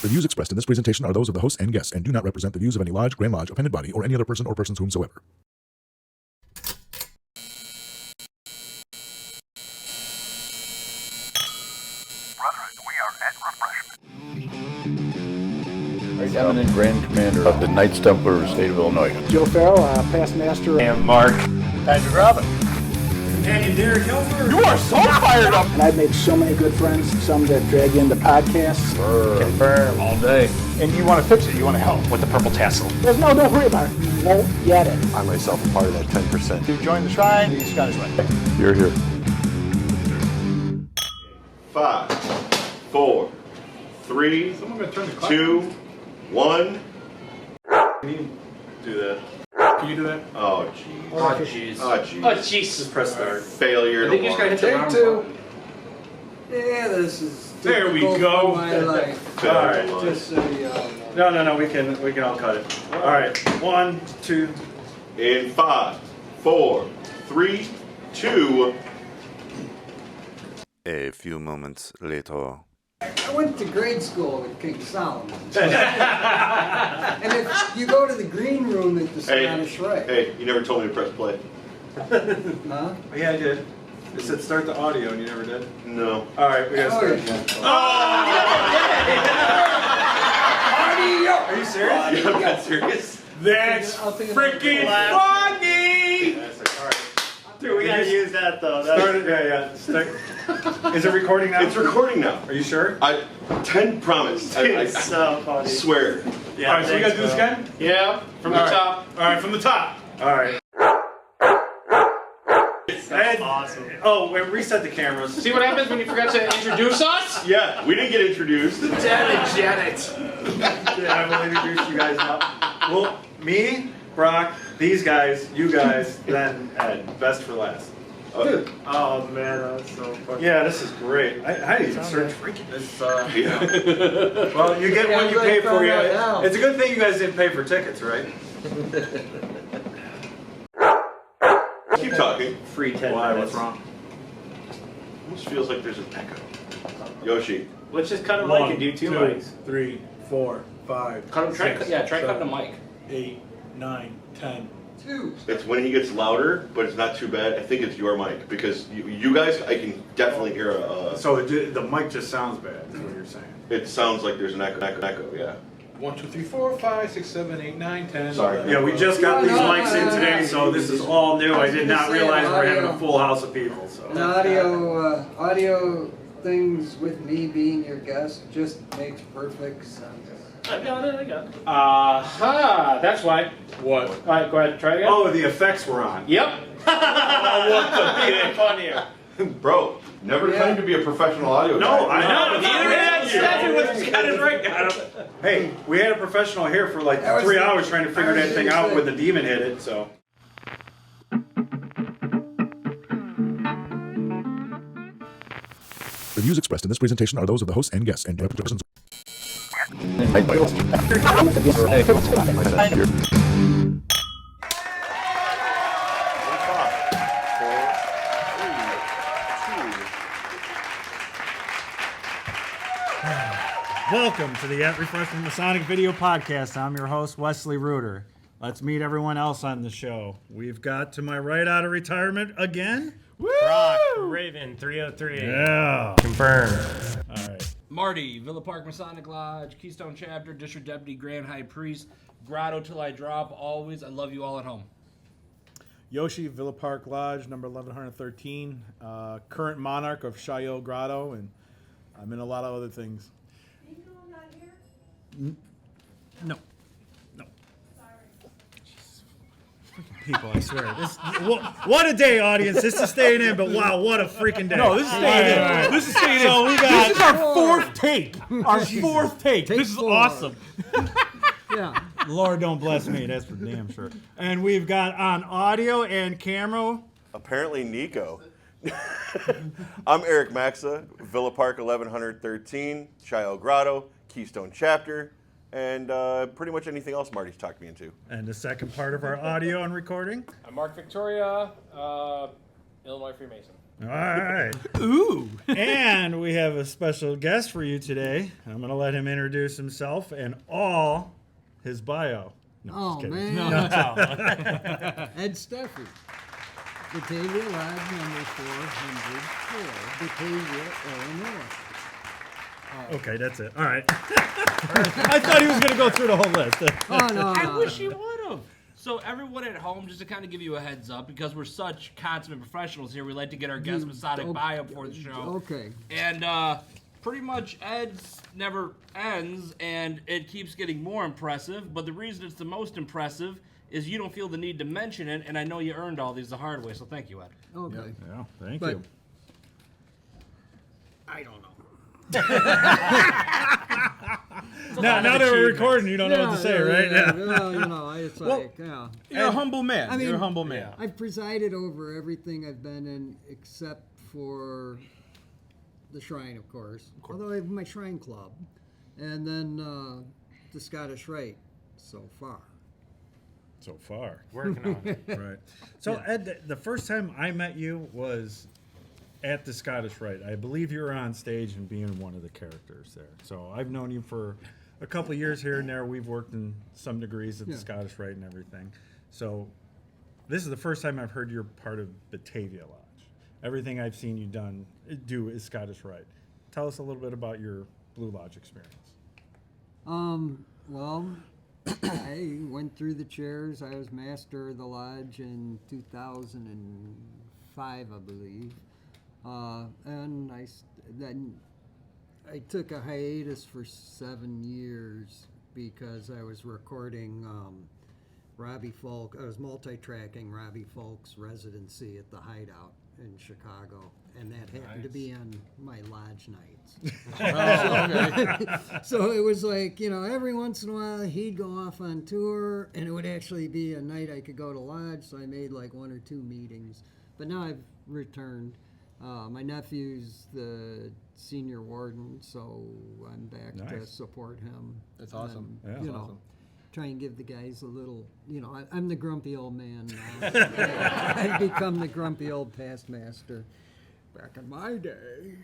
The views expressed in this presentation are those of the host and guests and do not represent the views of any lodge, Grand Lodge, appended body, or any other person or persons whomsoever. Brethren, we are at Refreshment. Eminent Grand Commander of the Knights Templar State of Illinois. Joe Farrell, past master. And Mark. Patrick Robin. Companion Derek Hilfer. You are so fired up! And I've made so many good friends, some that drag into podcasts. Confirm. All day. And you want to fix it. You want to help with the purple tassel. There's no, don't worry about it. You won't get it. I myself am part of that 10%. To join the shrine, the Scottish Rite. You're here. 5, 4, 3, 2, 1. Can you do that? Can you do that? Oh, jeez. Oh, jeez. Oh, jeez. Oh, jeez. Just press start. Failure. I think you just gotta hit the Take round two. button. Yeah, this is There we typical go. for my life. Alright. Just so you all know. No, we can all cut it. All right, 1, 2. In 5, 4, 3, 2. A few moments later. I went to grade school with King Solomon. And if you go to the green room at the Scottish Rite. Hey, you never told me to press play. Huh? Yeah, I did. It said start the audio, and you never did. No. All right, we gotta start Oh, again. Audio! Are you serious? Yeah, I'm not serious. That's I'll think about freaking it. funny! All right. Dude, we gotta use that though. Start it. Yeah. Is it recording now? It's recording now. Are you sure? I 10 promise. I so funny. swear. Yeah, all right, so we gotta do this again? Yeah, from the top. All right, from the top. All right. That's awesome. Oh, wait, reset the cameras. See what happens when you forget to introduce us? Yeah, we didn't get introduced. Janet. Yeah, I will introduce you guys now. Well, me, Brock, these guys, you guys, then Ed. Best for last. Dude. Oh man, that's so funny. Yeah, this is great. I didn't even search freaking this. Yeah. Well, you get what you pay for. Yeah. Yeah. It's a good thing you guys didn't pay for tickets, right? Keep talking. Free 10 minutes. What's wrong? Almost feels like there's an echo. Yoshi. Let's just cut a mic and do two mics. 3, 4, 5. Try cutting the mic. 8, 9, 10. Two. It's when he gets louder, but it's not too bad. I think it's your mic because you guys, I can definitely hear a. So the mic just sounds bad. Is what you're saying? It sounds like there's an echo. Yeah. 1, 2, 3, 4, 5, 6, 7, 8, 9, 10. Sorry. Yeah, we just got these mics in today, so this is all new. I did not I was gonna say, realize we're having a audio. full house of people. So. And audio things with me being your guest just makes perfect sense. I got it. Aha, that's why. What? All right, go ahead, try again. Oh, the effects were on. Yep. What the big fun here. Bro, never claimed to be a professional audio guy. No, I know. Neither had Steffy with his cut his right got him. Hey, we had a professional here for like That was 3 the- hours trying to figure I was that thing gonna out say. when the demon hit it. So. The views expressed in this presentation are those of the host and guests and do not represent Welcome to the Refreshment Masonic Video Podcast. I'm your host, Wesley Reuter. Let's meet everyone else on the show. We've got to my right out of retirement again. Woo! Brock, Raven, 303. Yeah. Confirmed. All right. Marty, Villa Park Masonic Lodge, Keystone Chapter, District Deputy, Grand High Priest, Grotto till I drop, always. I love you all at home. Yoshi, Villa Park Lodge, number 1113. Current monarch of Chaillot Grotto, and I'm in a lot of other things. No. People, I swear. What a day, audience. This is staying in, but wow, what a freaking day. No, this is staying in. This is staying in. So we got This is our fourth take. Our fourth take. This is awesome. Yeah. Lord don't bless me, that's for damn sure. And we've got on audio and camera. Apparently Nico. I'm Eric Maxa, Villa Park 1113, Chaillot Grotto, Keystone Chapter, and pretty much anything else Marty's talked me into. And the second part of our audio and recording. I'm Mark Victoria, Illinois Freemason. All right. Ooh. And we have a special guest for you today. I'm going to let him introduce himself and all his bio. No, Oh, just kidding. man. No. Ed Steffy. Batavia Lodge number 404, Batavia, Illinois. Okay, that's it. All right. I thought he was going to go through the whole list. Oh, no. I wish he would have. So everyone at home, just to kind of give you a heads up, because we're such consummate professionals here, we like to get our guest Masonic bio before the show. Okay. And pretty much Ed's never ends, and it keeps getting more impressive. But the reason it's the most impressive is you don't feel the need to mention it, and I know you earned all these the hard way, so thank you, Ed. Okay. Yeah, thank But- you. I don't know. Now that we're recording, you don't know what to say, right? Yeah. Well, you know, it's like, yeah. You're a humble man. I mean, You're a humble man. I've presided over everything I've been in except for the shrine, of course. Although I have my shrine club. And then the Scottish Rite so far. So far. Working on it. Right. So, Ed, the first time I met you was at the Scottish Rite. I believe you were on stage and being one of the characters there. So I've known you for a couple of years here and there. We've worked in some degrees at the Scottish Rite and everything. So this is the first time I've heard you're part of Batavia Lodge. Everything I've seen you do is Scottish Rite. Tell us a little bit about your Blue Lodge experience. Well, I went through the chairs. I was master of the lodge in 2005, I believe. And then I took a hiatus for 7 years because I was recording Robbie Folk. I was multi-tracking Robbie Folk's residency at the Hideout in Chicago, and that happened to be on my lodge nights. So it was like, you know, every once in a while he'd go off on tour, and it would actually be a night I could go to lodge, so I made like 1 or 2 meetings. But now I've returned. My nephew's the senior warden, so I'm back to support him. That's awesome. And, Yeah. you know, Awesome. try and give the guys a little, you know, I'm the grumpy old man now. I've become the grumpy old past master. Back in my day.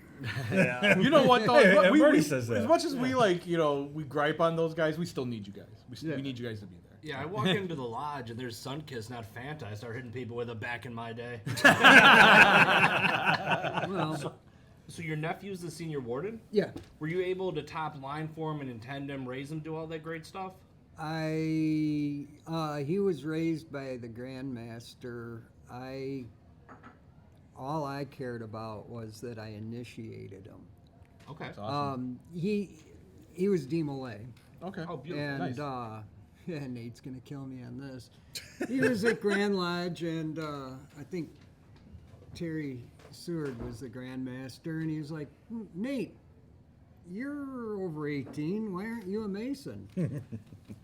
You know what, though? Yeah, we, Marty says that. As much as we, like, you know, we gripe on those guys, we still need you guys. We need you guys to be there. Yeah, I walk into the lodge and there's Sunkiss, not Fanta. I start hitting people with a back in my day. Well, So your nephew's the senior warden? yeah. Were you able to top line for him and intend him, raise him, do all that great stuff? He was raised by the Grandmaster. All I cared about was that I initiated him. Okay. That's awesome. He was demolay. Okay. Oh, beautiful. And Nice. yeah, Nate's gonna kill me on this. He was at Grand Lodge, and I think Terry Seward was the Grand Master, and he was like, Nate, you're over 18. Why aren't you a Mason?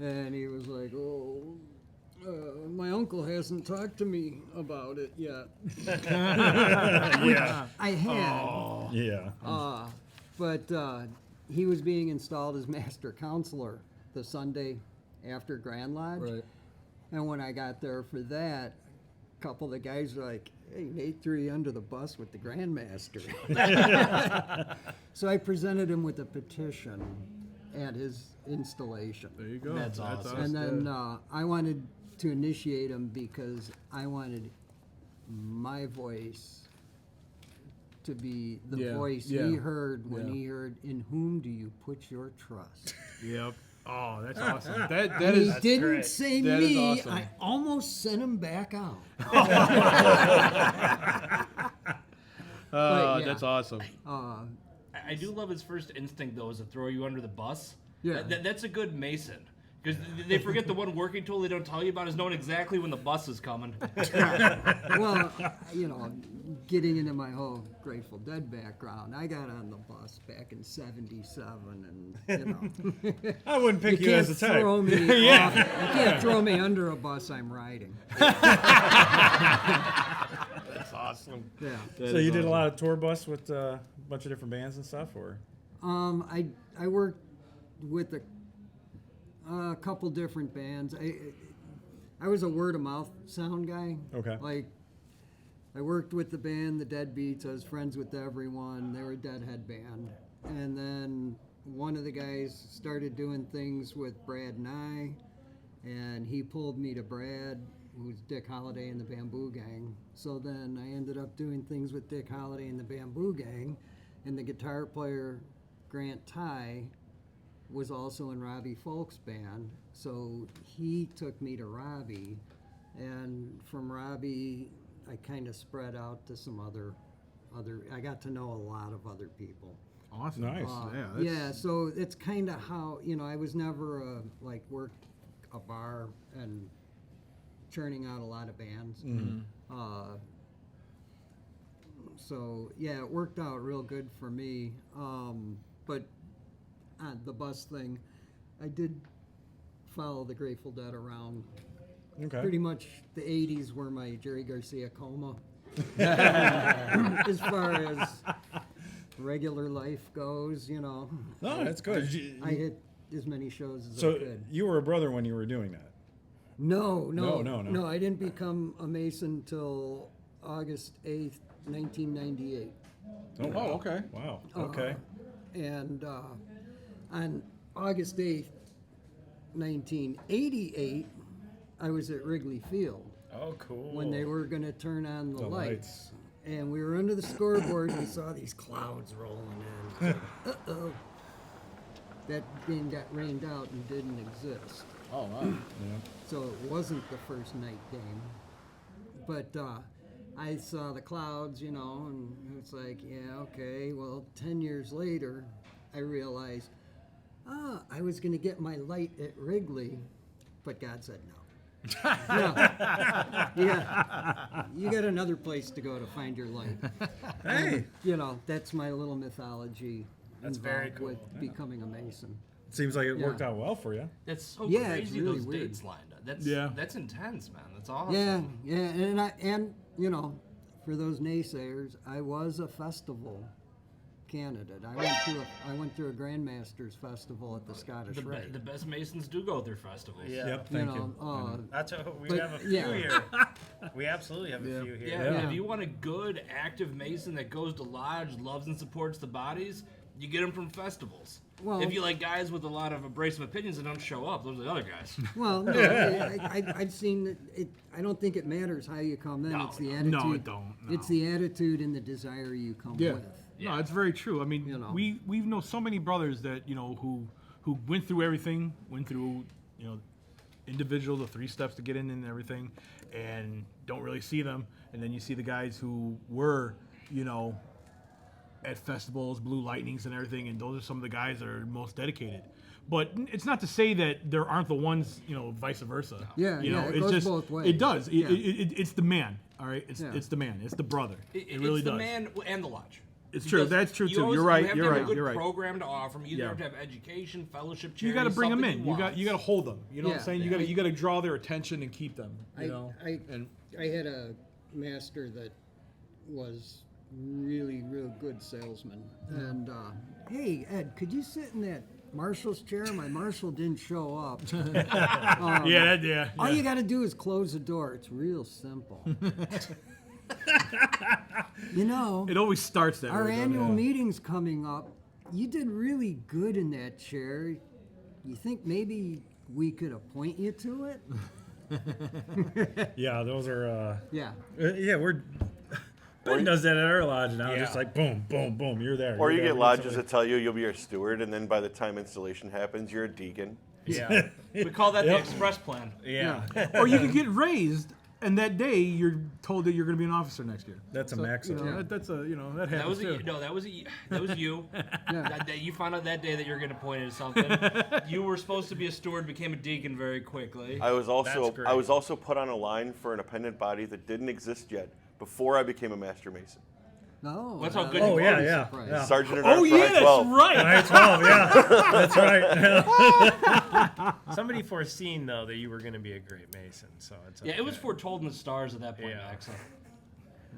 And he was like, my uncle hasn't talked to me about it yet. Yeah. I had. Yeah. But he was being installed as master counselor the Sunday after Grand Lodge. Right. And when I got there for that, a couple of the guys were like, hey, Nate threw you under the bus with the Grandmaster. So I presented him with a petition at his installation. There you go. That's awesome. And then I wanted to initiate him because I wanted my voice to be the voice he heard when he heard, in whom do you put your trust? Yep. Oh, that's awesome. That He is. didn't great. say That is me. awesome. I almost sent him back out. But, yeah. That's awesome. I do love his first instinct, though, is to throw you under the bus. Yeah. That's a good Mason. Because they forget the one working tool they don't tell you about is knowing exactly when the bus is coming. Well, you know, getting into my whole Grateful Dead background, I got on the bus back in '77, and you know, I wouldn't pick you, as a type. throw me Yeah. off, you can't throw me under a bus I'm riding. That's awesome. Yeah. So you did a lot of tour bus with a bunch of different bands and stuff, or? I worked with a couple different bands. I was a word of mouth sound guy. Okay. Like I worked with the band, the Deadbeats. I was friends with everyone. They were a Deadhead band. And then one of the guys started doing things with Brad and I, and he pulled me to Brad, who's Dick Holliday and the Bamboo Gang. So then I ended up doing things with Dick Holliday and the Bamboo Gang, and the guitar player, Grant Ty, was also in Robbie Folk's band. So he took me to Robbie, and from Robbie, I kind of spread out to some other, I got to know a lot of other people. Awesome. Nice. Yeah, so it's kind of how, I was never worked a bar and churning out a lot of bands. So yeah, it worked out real good for me. But the bus thing, I did follow the Grateful Dead around. Okay. Pretty much the 80s were my Jerry Garcia coma. As far as regular life goes, Oh, that's good. I hit as many shows as I So could. you were a brother when you were doing that? No. No. I didn't become a Mason till August 8th, 1998. Oh, okay. Wow. Okay. And on August 8th, 1988, I was at Wrigley Field Oh, cool. when they were going to turn on the The lights. And we were under the scoreboard and we saw these clouds rolling in. It's like, uh-oh. That game got rained out and didn't exist. Oh, wow. Yeah. So it wasn't the first night game. But I saw the clouds, and it's like, yeah, okay. Well, 10 years later, I realized, I was going to get my light at Wrigley, but God said no. No. Yeah. You got another place to go to find your light. Hey. And, that's my little mythology That's very involved cool. with becoming a Mason. Seems like it worked Yeah. out well for you. That's so Yeah, it's crazy. really Those weird. dates lined up. That's intense, man. That's awesome. Yeah, and for those naysayers, I was a festival candidate. I went through a Grandmasters festival at the Scottish Rite. The best Masons do go through festivals. Yeah. Yep, thank you. That's what we but, have a few yeah. here. We absolutely have a few here. Yeah, if you want a good, active Mason that goes to lodge, loves and supports the bodies, you get them from festivals. Well- if you like guys with a lot of abrasive opinions that don't show up, those are the other guys. Well, no, I've seen that it. I don't think it matters how you come in. No, it's the no. attitude. No, it don't, no. It's the attitude and the desire you come with. No, it's very true. I mean, we know so many brothers that who went through everything, went through individual the 3 steps to get in and everything, and don't really see them. And then you see the guys who were at festivals, Blue Lightnings, and everything, and those are some of the guys that are most dedicated. But it's not to say that there aren't the ones, vice versa. Yeah, it it goes both ways. It does. Yeah. It's the man. All right, it's the man. It's the brother. It really it's the does. man and the lodge. It's true. Because That's true you too. always- You're right. You have You're to have right. a good You're right. program to offer them. You either Yeah. have to have education, fellowship, You got to charity, bring them something in. he You wants. got to hold them. You know what I'm Yeah. saying? You got to draw their attention and keep them. And I had a master that was really real good salesman. And hey, Ed, could you sit in that marshal's chair? My marshal didn't show up. yeah. All you got to do is close the door. It's real simple. It always starts that Our way. annual meeting's coming up. You did really good in that chair. You think maybe we could appoint you to it? Yeah, those are. Yeah. We're. Ben does that at our lodge now. Just like boom, boom, boom. You're there. Or You're you there. get lodges that tell you you'll be our steward, and then by the time installation happens, you're a deacon. Yeah. We call that Yep. the express plan. Yeah. Or you could get raised, and that day you're told that you're going to be an officer next year. That's a max. That's a that happens That was too. that was you. That you found out that day that you're getting appointed to something. You were supposed to be a steward, became a deacon very quickly. I was That's great. also put on a line for an appendant body that didn't exist yet before I became a Master Mason. No. That's how good Oh you yeah, are. yeah. Sergeant at Oh Arms for yeah, High 12. that's right. I 12, yeah, that's right. Somebody foreseen though that you were going to be a great Mason, so it's Yeah, it was okay. foretold in the stars at that point, Yeah. Max.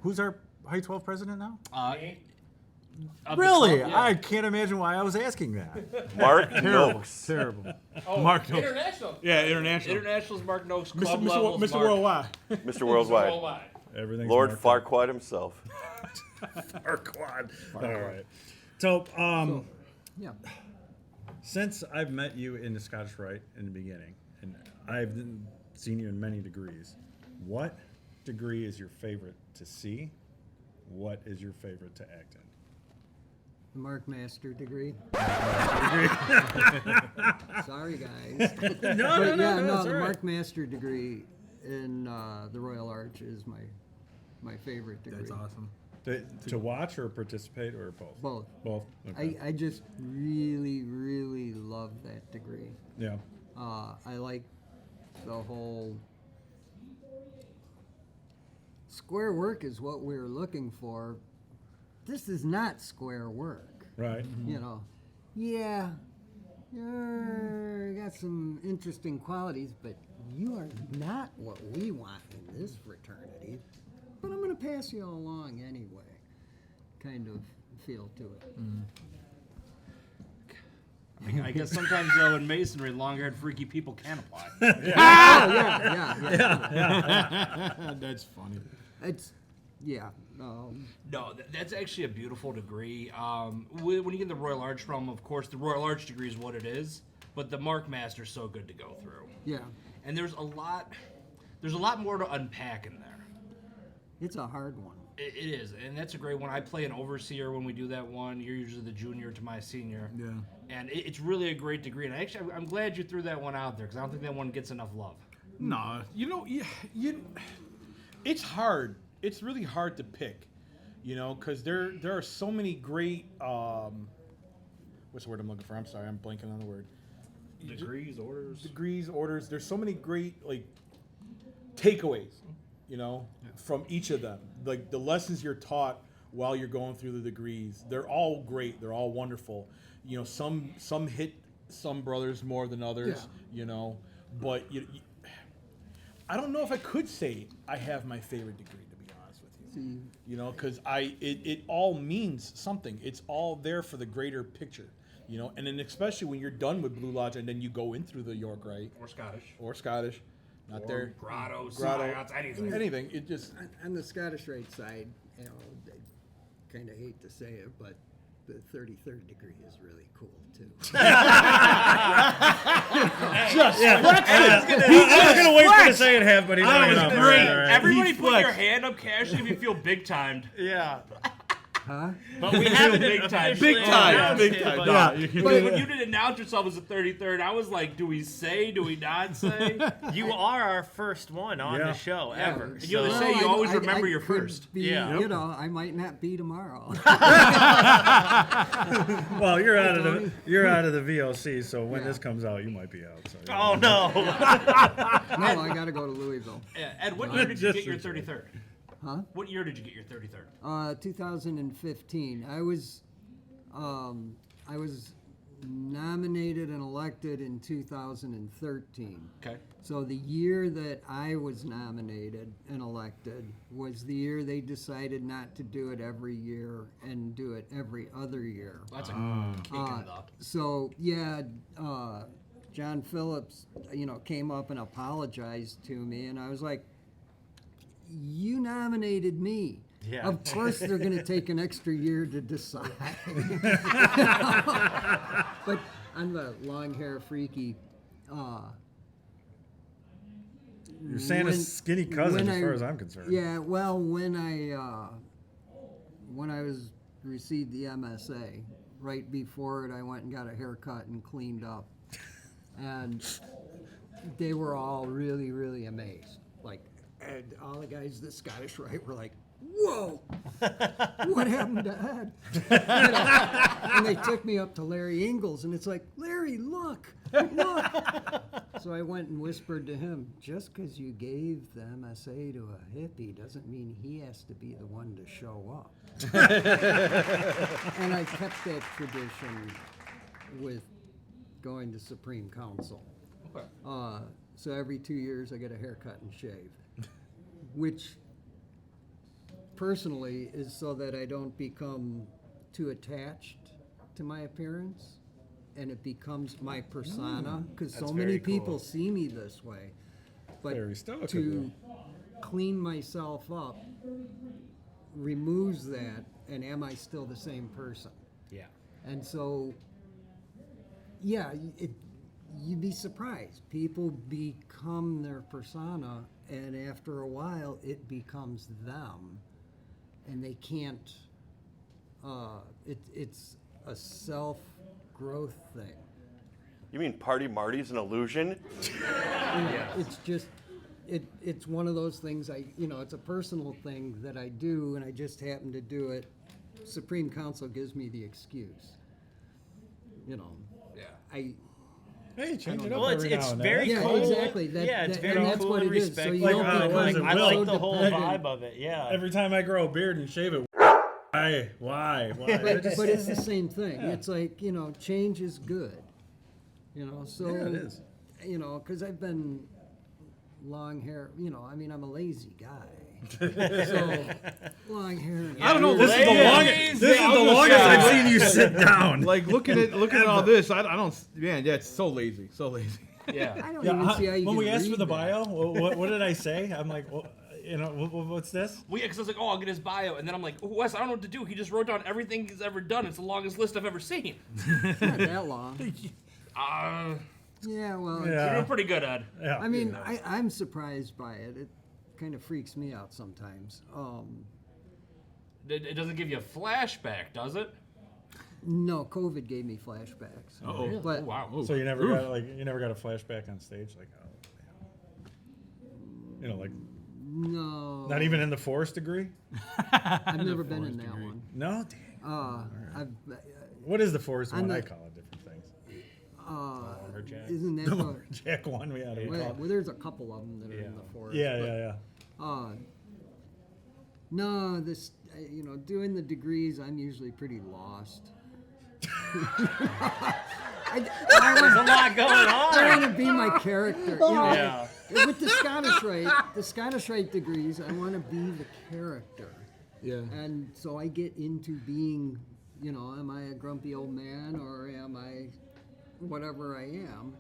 Who's our High 12 president now? Of the Really? club, yeah. I can't imagine why I was asking that. Mark Terrible. Noakes. Terrible. Oh, Mark Noakes. International. Yeah, international. International's Mark Noakes. Club Mr. levels, Mr. Mark. Worldwide. Mr. Worldwide. Everything's Lord marked up. Farquaad himself. Farquaad. All right. So, Yeah. since I've met you in the Scottish Rite in the beginning, and I've seen you in many degrees, what degree is your favorite to see? What is your favorite to act in? The Mark Master degree. Sorry, guys. No, But no, yeah, no, no, it's the all right. Mark Master degree in the Royal Arch is my favorite degree. That's awesome. To watch or participate or both? Both. Both. Okay. I just really, really love that degree. Yeah. I like the whole square work is what we're looking for. This is not square work. Right. You know, yeah, you got some interesting qualities, but you are not what we want in this fraternity. But I'm going to pass you along anyway. Kind of feel to it. I guess sometimes though in Masonry, long-haired freaky people can apply. Yeah. That's funny. It's, yeah. No, that's actually a beautiful degree. When you get the Royal Arch from, of course, the Royal Arch degree is what it is, but the Mark Master's so good to go through. Yeah. And there's a lot more to unpack in there. It's a hard one. It is, and that's a great one. I play an overseer when we do that one. You're usually the junior to my senior. Yeah. And it's really a great degree. And actually, I'm glad you threw that one out there because I don't think that one gets enough love. No, it's hard. It's really hard to pick, because there are so many great. What's the word I'm looking for? I'm sorry, I'm blanking on the word. Degrees, orders. There's so many great takeaways, from each of them. Like the lessons you're taught while you're going through the degrees, they're all great. They're all wonderful. Some hit some brothers more than others. But I don't know if I could say I have my favorite degree, to be honest with you. Because it all means something. It's all there for the greater picture. And then especially when you're done with Blue Lodge and then you go in through the York Rite Or Scottish. Not Or there. Grotto, Grotto, Science, anything. It just On the Scottish Rite side, I kind of hate to say it, but the 33rd degree is really cool too. I was gonna wait for you to say it half, but he brought it up. Great. All right. Everybody put your hand up casually if you feel big timed. Yeah. Huh? But we haven't big time. Big time. But when you didn't announce yourself as the 33rd, I was like, do we say? Do we not say? You are our first one on the show ever. And you always say you always remember your first. Be, Yeah. I might not be tomorrow. Well, you're out of the VOC, so when this comes out, you might be out. So, Oh no. No, I got to go to Louisville. Ed, what year did you get your 33rd? Huh? What year did you get your 33rd? 2015. I was nominated and elected in 2013. Okay. So the year that I was nominated and elected was the year they decided not to do it every year and do it every other year. That's a kick in the... So yeah, John Phillips, came up and apologized to me, and I was like, you nominated me. Yeah. Of course they're going to take an extra year to decide. But I'm the long hair freaky. You're Santa's skinny cousin, as far as I'm concerned. Yeah, well, when I received the MSA, right before it, I went and got a haircut and cleaned up, and they were all really, really amazed. And all the guys at the Scottish Rite were like, whoa, what happened to Ed? And they took me up to Larry Ingalls, and it's like, Larry, look. So I went and whispered to him, just because you gave the MSA to a hippie doesn't mean he has to be the one to show up. And I kept that tradition with going to Supreme Council. Okay. So every 2 years I get a haircut and shave, which personally is so that I don't become too attached to my appearance and it becomes my persona, because so many people see me this way. But Very stoic of to you. clean myself up removes that, and am I still the same person? Yeah. And so, yeah, you'd be surprised. People become their persona, and after a while, it becomes them, and they can't. It's a self-growth thing. You mean Party Marty's an illusion? It's just, it's one of those things. It's a personal thing that I do, and I just happen to do it. Supreme Council gives me the excuse. Yeah. Hey, change it up. Well, every it's now and very then. cool. exactly. It's very and that's cool what and it is. So you respectful. don't what is become it, I Will? like so the whole dependent. vibe of it. Yeah. Every time I grow a beard and shave it, why? But it's the same thing. Yeah. It's like, change is good. So, Yeah, it is. because I've been long hair, I'm a lazy guy. So, long hair. I don't know. This is the longest I've seen you sit down. Like looking at all this, I don't. Man, yeah, it's so lazy, so lazy. Yeah. I don't even see how you when can we asked read for the that. bio, what did I say? I'm like, well, what's this? Because I was like, oh, I'll get his bio. And then I'm like, oh, Wes, I don't know what to do. He just wrote down everything he's ever done. It's the longest list I've ever seen. It's not that long. You're Well, doing pretty good, Ed. Yeah. I mean, I'm surprised by it. It kind of freaks me out sometimes. It doesn't give you a flashback, does it? No, COVID gave me flashbacks. Uh-oh. But wow. So you never got a flashback on stage, like, like no, not even in the force degree. I've never been in that one. No, dang. What is the force one? I call it different things. Isn't that The what? Lumberjack one we had. Well, there's a couple of them that are in the forest. Yeah. No, this, doing the degrees, I'm usually pretty lost. There's a lot going on. I want to be my character. With the Scottish Rite degrees, I want to be the character. Yeah. And so I get into being, am I a grumpy old man or am I whatever I am?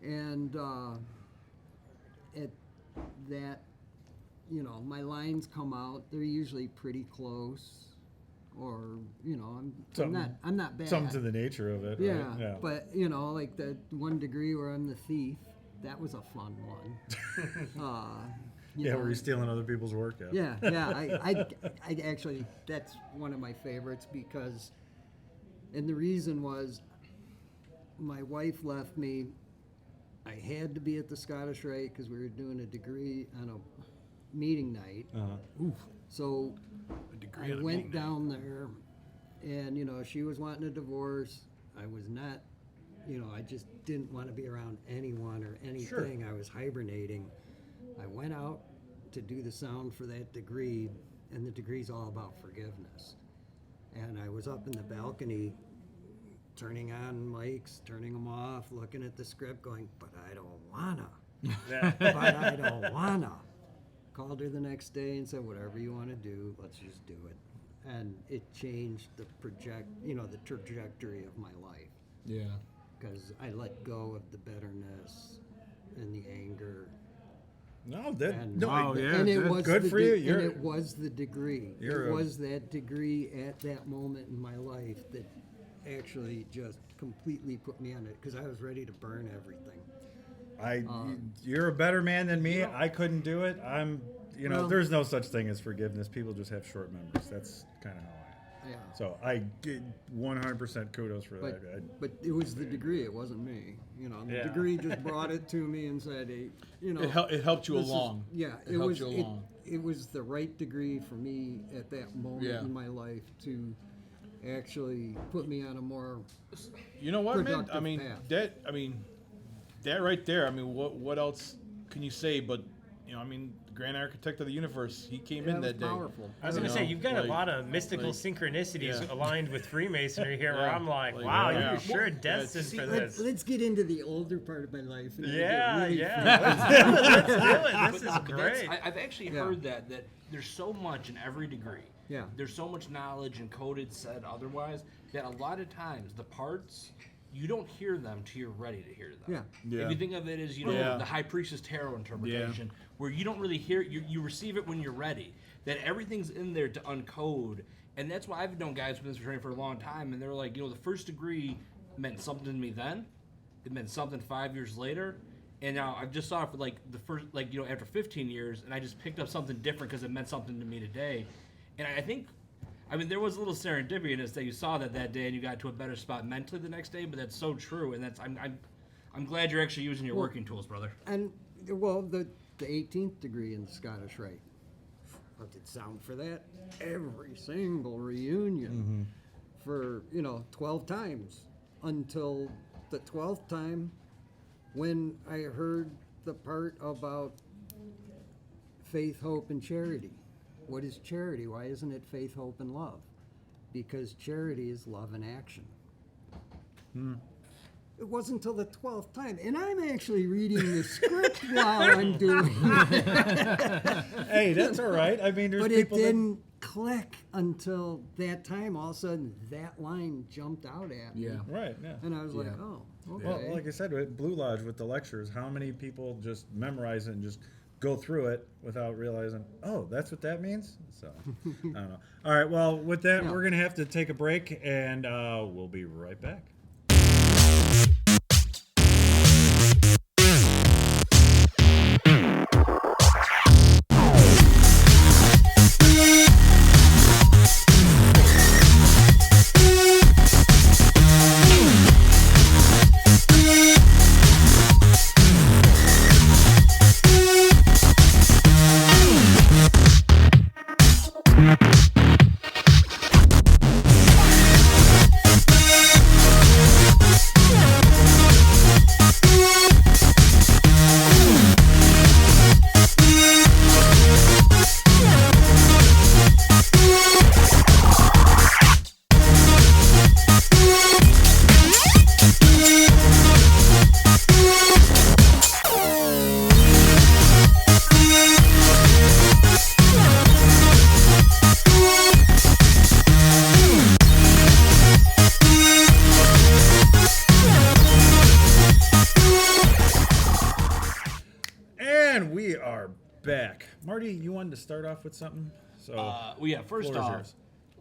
And my lines come out. They're usually pretty close, or I'm not bad. Something to the nature of it. Yeah, right? Yeah. but like the one degree where I'm the thief. That was a fun one. Where you're stealing other people's work. Yeah. I actually, that's one of my favorites because, and the reason was, my wife left me. I had to be at the Scottish Rite because we were doing a degree on a meeting night. So I went down there, and she was wanting a divorce. I was not. I just didn't want to be around anyone or anything. Sure. I was hibernating. I went out to do the sound for that degree, and the degree's all about forgiveness. And I was up in the balcony, turning on mics, turning them off, looking at the script, going, but I don't wanna. But I don't wanna. Called her the next day and said, whatever you want to do, let's just do it. And it changed the trajectory of my life. Yeah. Because I let go of the bitterness and the anger. No, that and it was good for you. And it was the degree. It was that degree at that moment in my life that actually just completely put me on it because I was ready to burn everything. You're a better man than me. I couldn't do it. There's no such thing as forgiveness. People just have short memories. That's kind of how I am. Yeah. So I get 100% kudos for that. But it was the degree. It wasn't me. The degree just brought it to me and said, hey, It helped you along. It was the right degree for me at that moment in my life to actually put me on a more productive path. That right there. What else can you say? But the Grand Architect of the Universe, he came in that day. Powerful. I was going to say, you've got a lot of mystical synchronicities aligned with Freemasonry here, where I'm like, wow, you're sure destined for this. Let's get into the older part of my life. Let's do it. This is great. I've actually heard that there's so much in every degree. Yeah. There's so much knowledge encoded, said otherwise, that a lot of times the parts you don't hear them till you're ready to hear them. Yeah. If you think of it as, the High Priestess Tarot interpretation, where you don't really hear it, you receive it when you're ready. That everything's in there to uncode. And that's why I've known guys who've been training for a long time, and they're like, the first degree meant something to me then. It meant something 5 years later. And now I've just saw it for the first, after 15 years, and I just picked up something different because it meant something to me today. And I think, there was a little serendipity in this that you saw that day and you got to a better spot mentally the next day, but that's so true. And I'm glad you're actually using your working tools, brother. And, the 18th degree in the Scottish Rite. What did sound for that? Every single reunion for, 12 times until the 12th time when I heard the part about faith, hope, and charity. What is charity? Why isn't it faith, hope, and love? Because charity is love in action. It wasn't until the 12th time, and I'm actually reading the script while I'm doing it. Hey, that's all right. There's but people it didn't click until that time. All of a sudden, that line jumped out at me. Right, yeah. And I was like, oh, okay. Well, like I said, with Blue Lodge, with the lectures, how many people just memorize it and just go through it without realizing, oh, that's what that means? So, I don't know. All right, well, with that, we're going to have to take a break, and we'll be right back. Back. Marty, you wanted to start off with something? So, first off,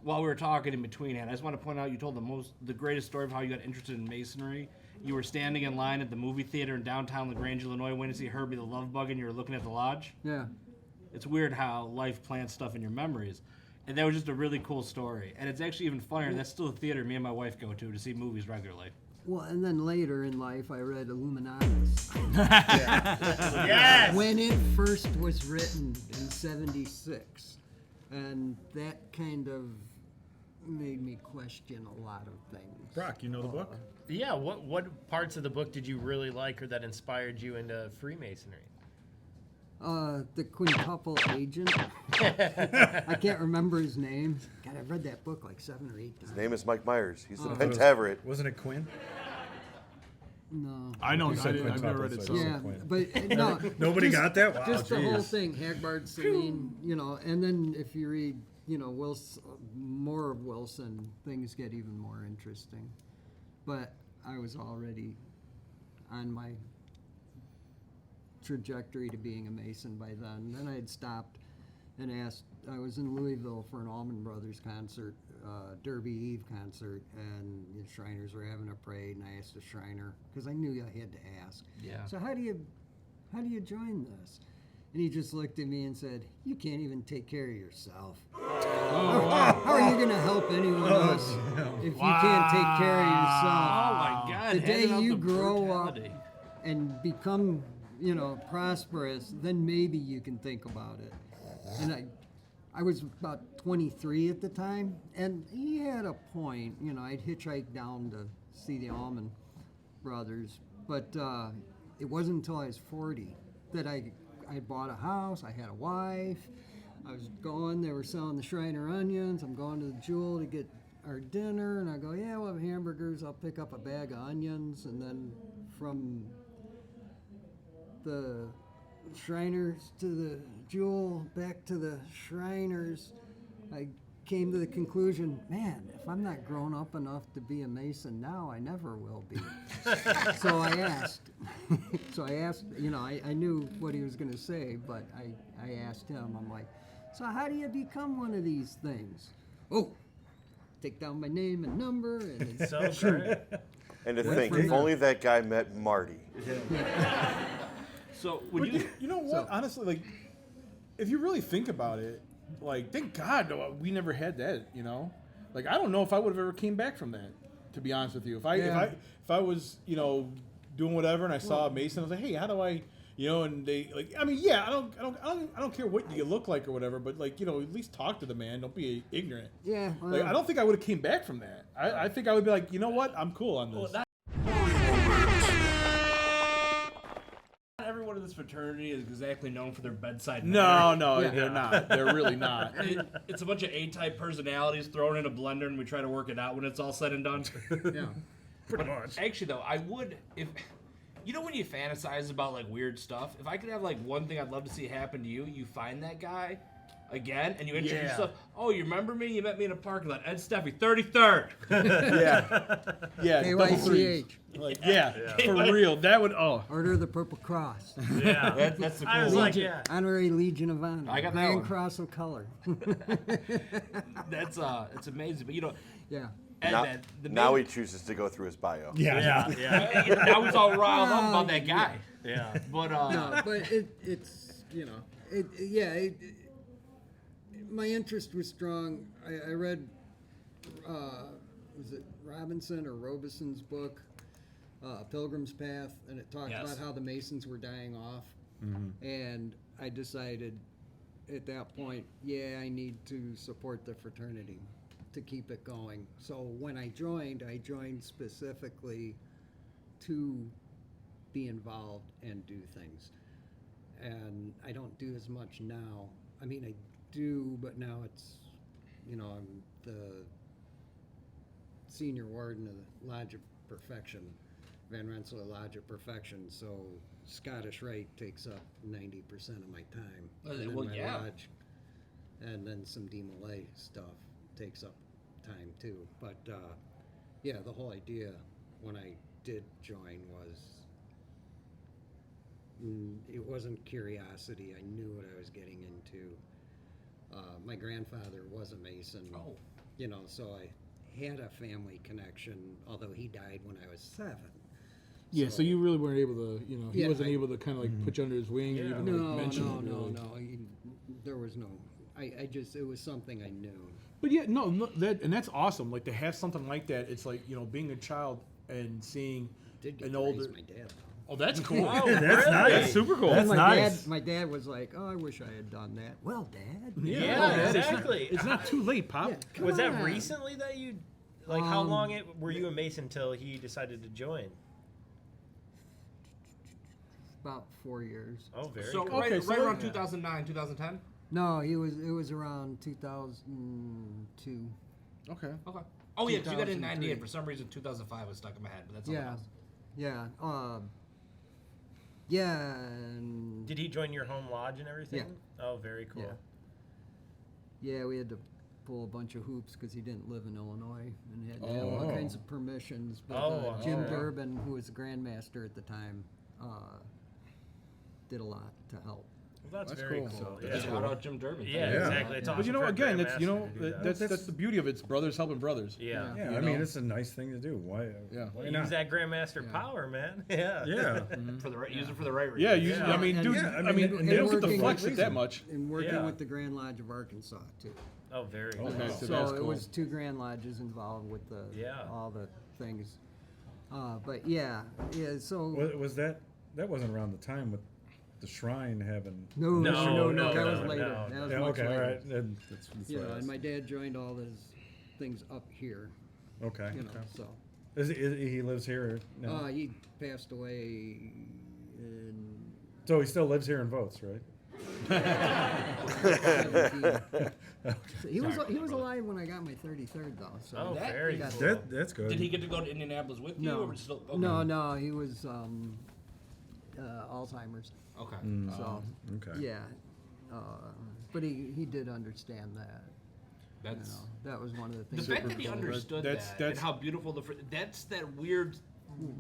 while we were talking in between, I just want to point out you told the greatest story of how you got interested in Masonry. You were standing in line at the movie theater in downtown LaGrange, Illinois, waiting to see Herbie the Love Bug, and you were looking at the lodge. Yeah. It's weird how life plants stuff in your memories. And that was just a really cool story. And it's actually even funnier. That's still a theater me and my wife go to see movies regularly. Well, and then later in life, I read Illuminatus. Yes! When it first was written in 76. And that kind of made me question a lot of things. Brock, you know the book? Yeah, what parts of the book did you really like or that inspired you into Freemasonry? The quintuple agent. I can't remember his name. God, I've read that book like 7 or 8 times. His name is Mike Myers. He's the Pentaveret. Wasn't it Quinn? No. I know. I've never read it. So. Yeah, but no. Nobody got that? Wow, just the whole thing, Hagbard, Celine, and then if you read, Wilson, more of Wilson, things get even more interesting. But I was already on my trajectory to being a Mason by then. Then I had stopped and asked. I was in Louisville for an Allman Brothers concert, Derby Eve concert, and the Shriners were having a parade, and I asked a Shriner because I knew I had to ask. Yeah. So how do you join this? And he just looked at me and said, "You can't even take care of yourself. How are you going to help anyone else if you can't take care of yourself?" Oh my God! The day you grow up and become, prosperous, then maybe you can think about it. And I was about 23 at the time, and he had a point. I'd hitchhike down to see the Allman Brothers, but it wasn't until I was 40 that I bought a house. I had a wife. I was going. They were selling the Shriner onions. I'm going to the Jewel to get our dinner, and I go, "Yeah, we'll have hamburgers. I'll pick up a bag of onions," and then from the Shriners to the Jewel, back to the Shriners, I came to the conclusion, man, if I'm not grown up enough to be a Mason now, I never will be. So I asked. You know, I knew what he was going to say, but I asked him. I'm like, so how do you become one of these things? Oh, take down my name and number, and it's So great. And to Went think, from if there. only that guy met Marty. So would But you know what? Honestly, like, if you really think about it, like, thank God we never had that. You know, like, I don't know if I would have ever came back from that. To be honest with you, if I was, you know, doing whatever and I saw a Mason, I was like, hey, how do I, you know? And they like, I mean, yeah, I don't care what you look like or whatever, but like, you know, at least talk to the man. Don't be ignorant. Yeah. Well, Like, I don't think I would have came back from that. I think I would be like, you know what? I'm cool on this. not everyone in this fraternity is exactly known for their bedside manner. No, they're not. They're really not. It's a bunch of A-type personalities thrown in a blender, and we try to work it out when it's all said and done. Yeah. Pretty much. Actually, though, I would if. You know when you fantasize about like weird stuff? If I could have like one thing I'd love to see happen to you, you find that guy again and you introduce yourself. Oh, you remember me? You met me in a parking lot. Ed Steffy, 33rd. Yeah, double threes. KYCH. Like, yeah, for real. That would Order of the Purple Cross. Yeah. That's the cool I was one. like, yeah. Honorary Legion of Honor. I got that Grand one. Cross of Color. That's it's amazing. But you know, Yeah. Ed, Now he chooses to go through his bio. Yeah. now he's all riled up about that guy. Yeah. But No, but it's you know my interest was strong. I read was it Robinson or Robeson's book, Pilgrim's Path, and it talked about how the Masons were dying off, and I decided at that point, I need to support the fraternity to keep it going. So when I joined specifically to be involved and do things. And I don't do as much now. I mean, I do, but now it's, you know, I'm the senior warden of the Lodge of Perfection, Van Rensselaer Lodge of Perfection. So Scottish Rite takes up 90% of my time. And then my lodge, and then some DeMolay stuff takes up time too. But the whole idea when I did join was it wasn't curiosity. I knew what I was getting into. My grandfather was a Mason. Oh. You know, so I had a family connection, although he died when I was 7. Yeah, so you really weren't able to, you know, he wasn't able to kind of like put you under his wing and even No, like mention no, it. no, Really. no. There was no. I just it was something I knew. But yeah, no, that's awesome. Like to have something like that, it's like, you know, being a child and seeing Did get an to older. raise my dad. Oh, that's cool. Oh, That's really? nice. That's super cool. That's my nice. my dad was like, "Oh, I wish I had done that." Well, Dad. Yeah, exactly. It's not too late, Pop. Yeah, come Was that on. recently that you, like, how long were you a Mason until he decided to join? About 4 years. Oh, very so cool. right so- around 2009, 2010. No, it was around 2002. Okay. Okay. Oh yeah, 'cause you got in 2003. '98. For some reason, 2005 was stuck in my head, but that's something Yeah, else. yeah, yeah. And Did he join your home lodge and everything? Yeah. Oh, very cool. yeah, we had to pull a bunch of hoops because he didn't live in Illinois and had to have all kinds of permissions. But Jim Durbin, who was the Grandmaster at the time, did a lot to help. Well, that's That's very cool. cool. So, Yeah, Shout out Jim Durbin. exactly. It's But awesome you know, for a again, Grandmaster that's you know, to do that. that's the beauty of it. It's brothers helping brothers. Yeah. Yeah, You I mean, know? it's a nice thing to do. Why Yeah. Use that Grandmaster power, man. Yeah. Yeah. For the right, use it for the right reason. Yeah, you, I mean, dude, Yeah, I mean, and they don't get to working flex with it that much. And working Yeah. with the Grand Lodge of Arkansas too. Oh, very cool. Okay, So that's it cool. was 2 Grand Lodges involved with the all the things. But yeah. So Was that wasn't around the time with the shrine having? no, No, that was no, later. no. That was Yeah, much okay, all later. right. Then that's Yeah, what I and was- my dad joined all his things up here. Okay. You know, okay. so He lives here now? he passed away in So he still lives here and votes, right? 17. So he was alive when I got my 33rd though. So Oh, That very is- cool. That's good. Did he get to go to Indianapolis with you? no, Or still, okay. no, he was Alzheimer's. Okay. So Okay. yeah, but he did understand that. That's that was one of the the things. fact that he understood That's- that that's- and how beautiful that's that weird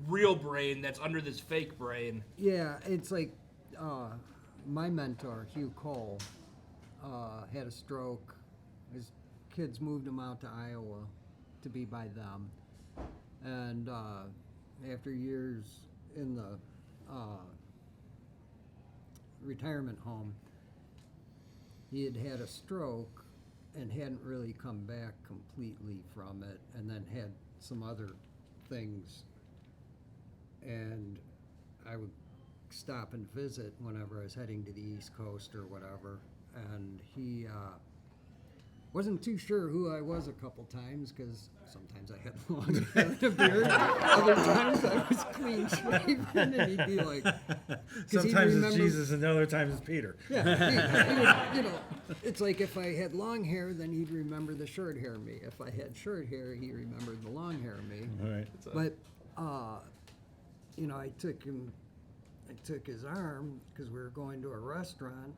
real brain that's under this fake brain. Yeah, it's like my mentor, Hugh Cole, had a stroke. His kids moved him out to Iowa to be by them. And after years in the retirement home, he had had a stroke and hadn't really come back completely from it, and then had some other things. And I would stop and visit whenever I was heading to the East Coast or whatever. And he wasn't too sure who I was a couple times, because sometimes I had long hair and a beard. Other times I was clean shaven, and he'd be like, Sometimes it's Jesus and other times it's Peter. Yeah, he would, it's like if I had long hair, then he'd remember the short hair me. If I had short hair, he remembered the long hair me. All right. But I took his arm because we were going to a restaurant,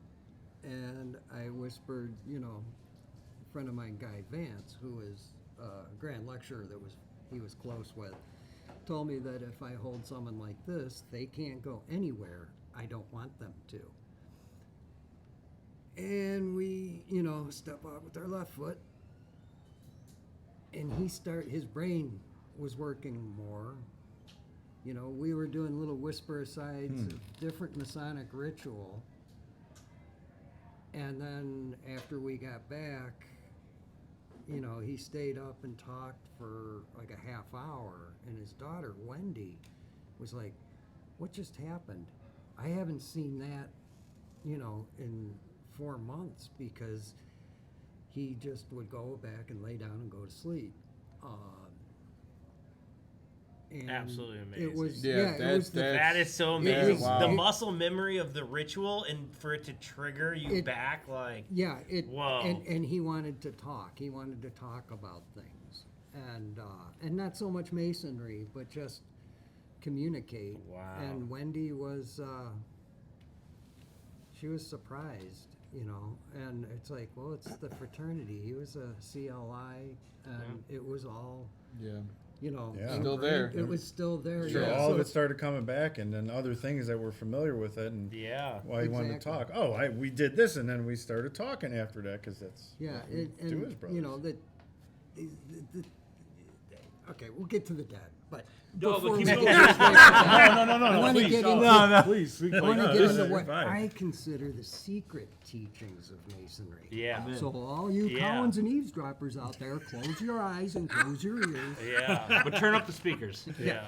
and I whispered, a friend of mine, Guy Vance, who was a grand lecturer he was close with, told me that if I hold someone like this, they can't go anywhere I don't want them to. And we, step out with our left foot, and his brain was working more. We were doing little whisper asides of different Masonic ritual. And then after we got back, he stayed up and talked for like a half hour. And his daughter, Wendy, was like, "What just happened? I haven't seen that, in 4 months," because he just would go back and lay down and go to sleep. And Absolutely amazing. It was, that is so amazing. Wow. The muscle memory of the ritual, and for it to trigger you back, like whoa. And he wanted to talk. He wanted to talk about things, and not so much masonry, but just communicate. Wow. And Wendy was, she was surprised, and it's like, well, it's the fraternity. He was a CLI, and it was all. Yeah. Still there. It was still there. Sure, yeah. all of it started coming back, and then other things that we're familiar with it, and why he wanted to talk. Oh, we did this, and then we started talking after that, because that's what we do as brothers. Okay, we'll get to the dead, but No, before but we keep get going. to this, I want to please, get no, into no, please. I want to get into what fine. I consider the secret teachings of Masonry. Yeah. So all you Collins and eavesdroppers out there, close your eyes and close your ears. Yeah. But turn up the speakers. Yeah.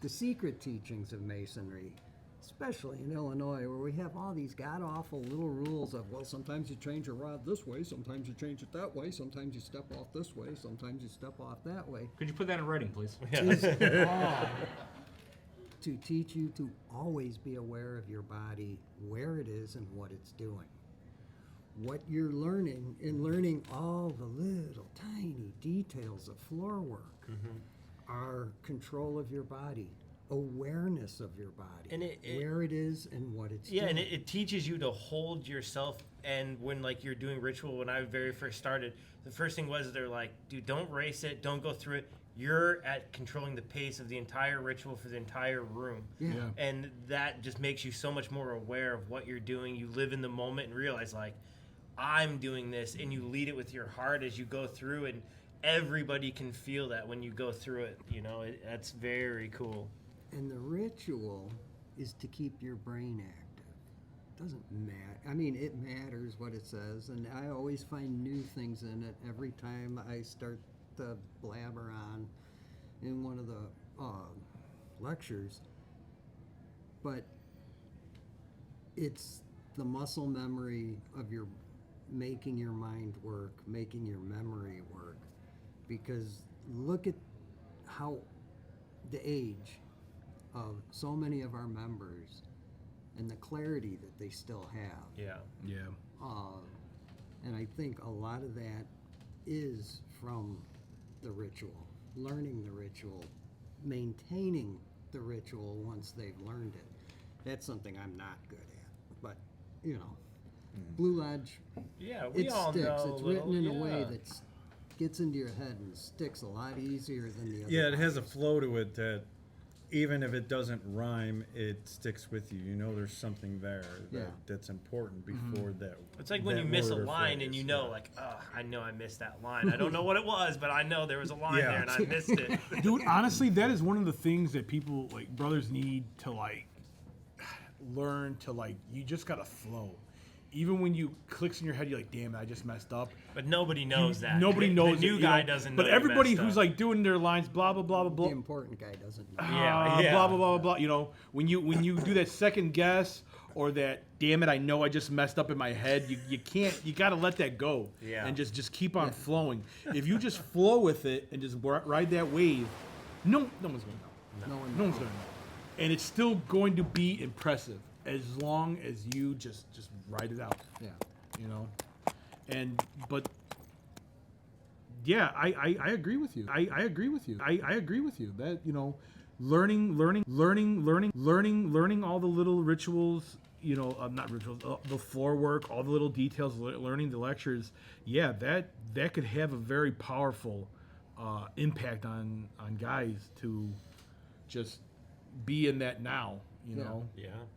The secret teachings of Masonry, especially in Illinois, where we have all these god-awful little rules of, well, sometimes you change your rod this way, sometimes you change it that way, sometimes you step off this way, sometimes you step off that way. Could you put that in writing, please? Is all to teach you to always be aware of your body, where it is and what it's doing. What you're learning, in learning all the little tiny details of floor work, are control of your body, awareness of your body, And where it is and what it's doing. and it teaches you to hold yourself. And when you're doing ritual, when I very first started, the first thing was they're like, dude, don't race it, don't go through it. You're at controlling the pace of the entire ritual for the entire room. Yeah. And that just makes you so much more aware of what you're doing. You live in the moment and realize, I'm doing this, and you lead it with your heart as you go through, and everybody can feel that when you go through it. That's very cool. And the ritual is to keep your brain active. It doesn't matter. I mean, it matters what it says, and I always find new things in it every time I start to blabber on in one of the lectures. But it's the muscle memory of your making your mind work, making your memory work. Because look at how the age of so many of our members and the clarity that they still have. Yeah. And I think a lot of that is from the ritual, learning the ritual, maintaining the ritual once they've learned it. That's something I'm not good at, but Blue Lodge, Yeah, we it all sticks. know. It's a little- written in a way yeah. that gets into your head and sticks a lot easier than the other. Yeah, it has a flow to it that even if it doesn't rhyme, it sticks with you. You know there's something there that's important before that. It's like when that you miss a word or line and phrase. you know, like, oh, I know I missed that line. I don't know what it was, but I know there was a line there and I missed it. Dude, honestly, that is one of the things that people, like, brothers need to, like, learn to, like, you just gotta flow. Even when you clicks in your head, you're like, damn it, I just messed up. But nobody knows that. Nobody knows the new it, guy you know? doesn't know. But you everybody messed who's up. like doing their lines, blah blah blah blah blah. The important guy doesn't know. Blah blah blah blah. You know, when you do that second guess or that, damn it, I know I just messed up in my head. You can't. You got to let that go. Yeah. And just keep on flowing. If you just flow with it and just ride that wave, no one's gonna know. No No one's gonna know. And it's still going to be impressive as long as you just ride it out. Yeah. You know, but yeah, I agree with you. I agree with you. I agree with you that, you know, learning all the little rituals, you know, not rituals, the floor work, all the little details, learning the lectures. Yeah, that could have a very powerful impact on guys to just be in that now. You know,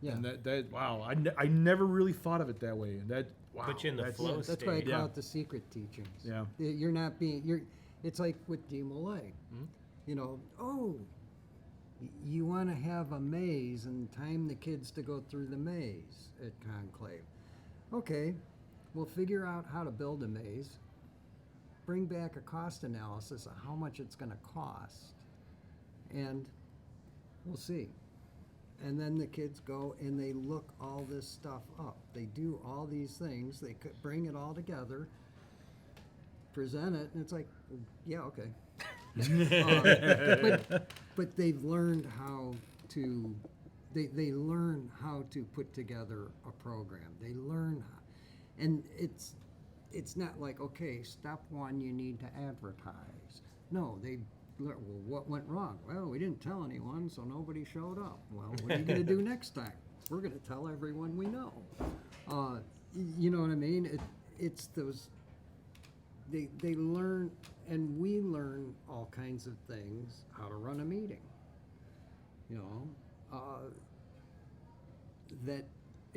and that wow, I never really thought of it that way. And that wow, put you in the flow That's state. why I call it the secret teachings. Yeah. You're not being. It's like with DeMolay. You know, you want to have a maze and time the kids to go through the maze at Conclave. Okay, we'll figure out how to build a maze. Bring back a cost analysis of how much it's going to cost, and we'll see. And then the kids go and they look all this stuff up. They do all these things. They could bring it all together, present it, and it's like, yeah, okay. But they've learned how to. They learn how to put together a program. They learn, and it's not like, okay, step one, you need to advertise. No, they. Well, what went wrong? Well, we didn't tell anyone, so nobody showed up. Well, what are you going to do next time? We're going to tell everyone we know. You know what I mean? It's those. They learn, and we learn all kinds of things. How to run a meeting. You know,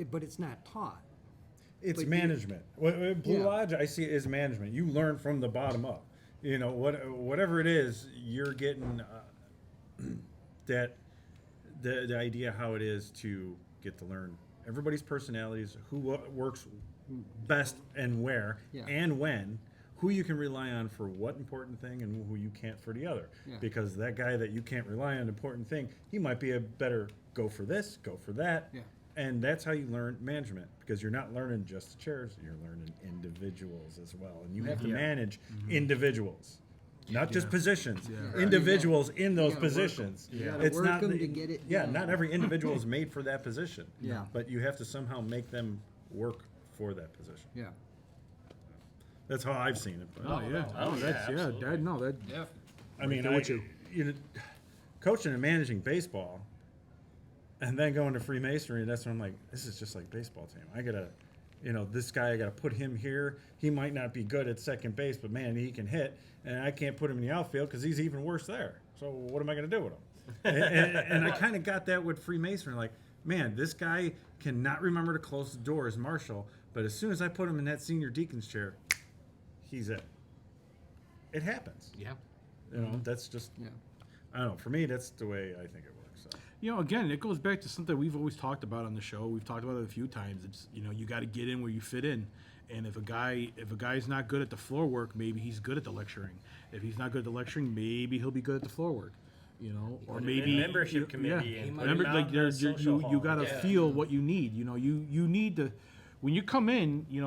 but it's not taught. It's But management. Blue Lodge, I see it as management. You learn from the bottom up. You know, whatever it is, you're getting the idea how it is to get to learn everybody's personalities, who works best and where and when, who you can rely on for what important thing and who you can't for the other. Yeah. Because that guy that you can't rely on important thing, he might be a better go for this, go for that. Yeah. And that's how you learn management, because you're not learning just the chairs, you're learning individuals as well. And you have to manage individuals, not just positions, individuals in those positions. You gotta It's work not them to get it done. not every individual is made for that position. Yeah. But you have to somehow make them work for that position. Yeah. That's how I've seen it. But I mean, coaching and managing baseball, and then going to Freemasonry, that's when I'm like, this is just like baseball team. I gotta, this guy, I gotta put him here. He might not be good at second base, but man, he can hit. And I can't put him in the outfield because he's even worse there. So what am I gonna do with him? and I kind of got that with Freemasonry. Like, man, this guy cannot remember to close the door as Marshall, but as soon as I put him in that senior deacon's chair, he's it. It happens. Yeah. That's just, I don't know. For me, that's the way I think it works. So. Again, it goes back to something we've always talked about on the show. We've talked about it a few times. It's, you got to get in where you fit in. And if a guy's not good at the floor work, maybe he's good at the lecturing. If he's not good at the lecturing, maybe he'll be good at the floor work. Or maybe membership committee. Yeah. And Remember, like you got to feel what you need. You need to, when you come in, you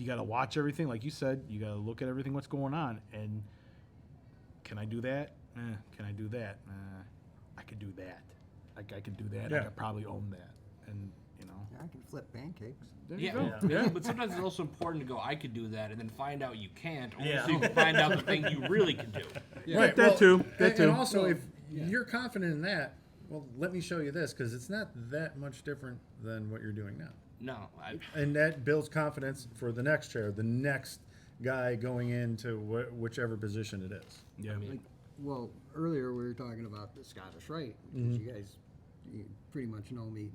gotta watch everything. Like you said, you gotta look at everything, what's going on, and can I do that? Can I do that? I could do that. I could do that. Yeah. I could probably own that. And I can flip pancakes. there you go. But sometimes it's also important to go, I could do that, and then find out you can't, or so you can find out the thing you really can do. Yeah. Right, that too. And also, if you're confident in that, well, let me show you this, because it's not that much different than what you're doing now. No. And that builds confidence for the next chair, the next guy going into whichever position it is. Yeah. Well, earlier we were talking about the Scottish Rite, because you pretty much know me,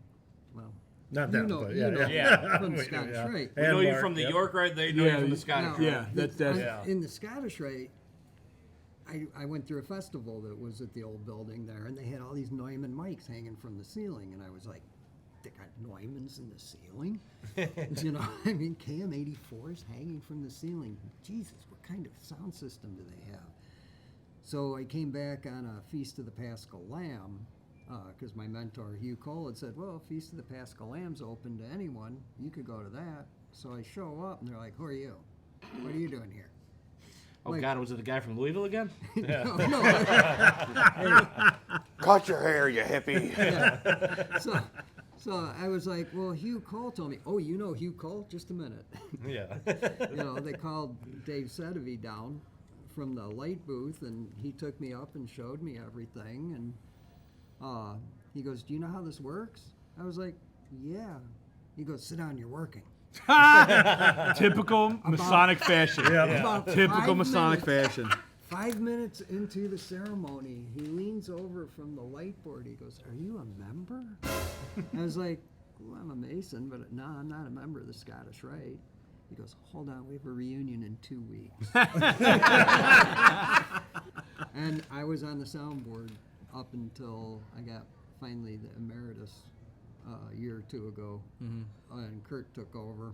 well. Not you that, know, but you know yeah. from the Scottish Rite. We know you from the York Rite, they know you from the Scottish Rite. Yeah, that's In the Scottish Rite, I went through a festival that was at the old building there, and they had all these Neumann mics hanging from the ceiling, and I was like, they got Neumanns in the ceiling? You know, I mean, KM84s hanging from the ceiling. Jesus, what kind of sound system do they have? So I came back on a Feast of the Paschal Lamb, because my mentor, Hugh Cole, had said, well, Feast of the Paschal Lamb's open to anyone. You could go to that. So I show up, and they're like, who are you? What are you doing here? Oh, God, was it the guy from Louisville again? No. Cut your hair, you hippie. Yeah. So I was like, well, Hugh Cole told me, oh, you know Hugh Cole? Just a minute. Yeah. You know, they called Dave Sedevy down from the light booth, and he took me up and showed me everything. And he goes, do you know how this works? I was like, yeah. He goes, sit down, you're working. Typical Masonic fashion. About Typical 5 Masonic minutes- fashion. 5 minutes into the ceremony, he leans over from the light board. He goes, are you a member? I was like, well, I'm a Mason, but no, I'm not a member of the Scottish Rite. He goes, hold on, we have a reunion in 2 weeks. And I was on the soundboard up until I got finally the emeritus a year or two ago, and Kurt took over.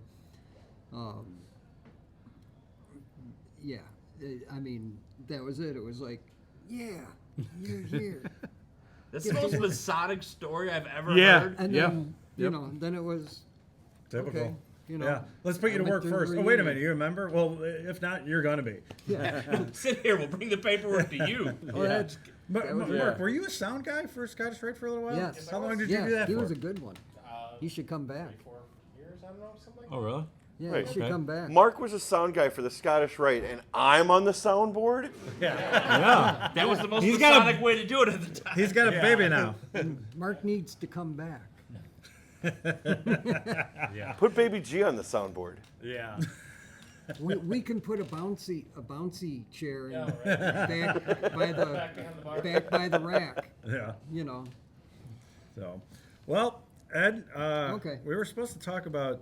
Yeah, I mean, that was it. It was like, yeah, you're here. That's the most Masonic story I've ever Yeah. heard. And then, you know, then it was Typical. okay. You know, Yeah, let's put you to I went work through the first. Oh, wait a reunion. minute, you remember? Well, if not, you're gonna be. Sit here, we'll bring the paperwork to you. Oh, that's, But, that was Mark, were you a sound guy for Scottish Rite for a little while? yes. How long did you do that he for? was a good one. He should come back. 4 years, I don't know, something like Oh, really? Yeah, Wait, he should okay. come back. Mark was a sound guy for the Scottish Rite, and I'm on the soundboard? Yeah. That was the most He's got a- Masonic way to do it at the time. He's got a baby now. Mark needs to come back. Put Baby G on the soundboard. Yeah. We can put a bouncy chair in Yeah, back by the rack. Yeah. You know. So, well, Ed, Okay. we were supposed to talk about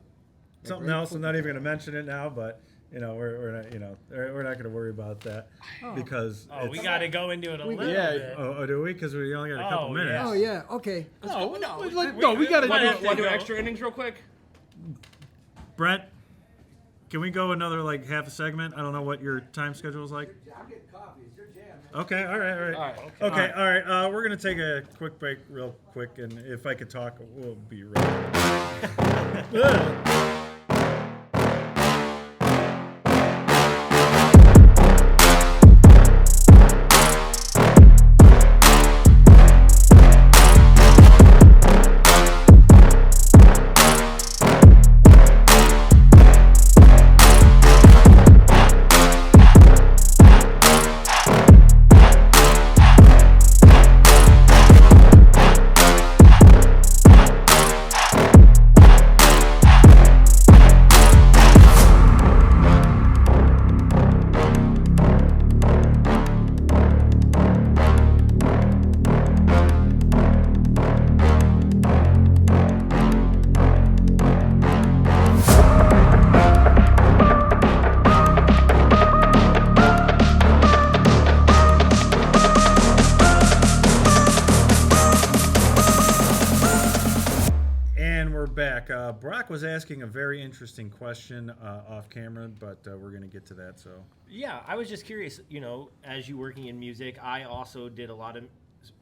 something else. I'm not even going to mention it now, but you know, we're not, you know, we're not going to worry about that because. Oh, we got to go into it a little Yeah. bit. Oh, do we? Because we only got a couple Oh, minutes. yeah. Oh yeah. Okay. No, we we got to Want to do go. extra innings real quick? Brent, can we go another like half a segment? I don't know what your time schedule is like. I'm getting coffee. It's your jam, man. Okay, all right. All right. Okay, all right. We're gonna take a quick break, real quick, and if I could talk, we'll be right back. Back. Brock was asking a very interesting question off camera, but we're going to get to that. So Yeah, I was just curious, you know, as you working in music, I also did a lot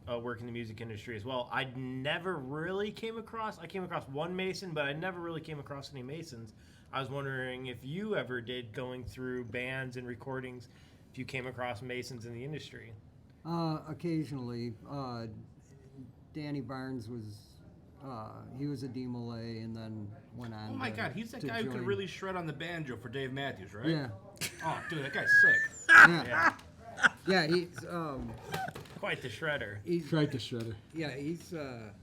of work in the music industry as well. I came across one Mason, but I never really came across any Masons. I was wondering if you ever did, going through bands and recordings, if you came across Masons in the industry. Occasionally, Danny Barnes was. He was a D Malay and then went on. Oh my God, he's that to guy who could join- really shred on the banjo for Dave Matthews, right? Yeah. Oh, dude, that guy's sick. Yeah. Yeah, he's Quite the shredder. he's Right to shredder. yeah, he's a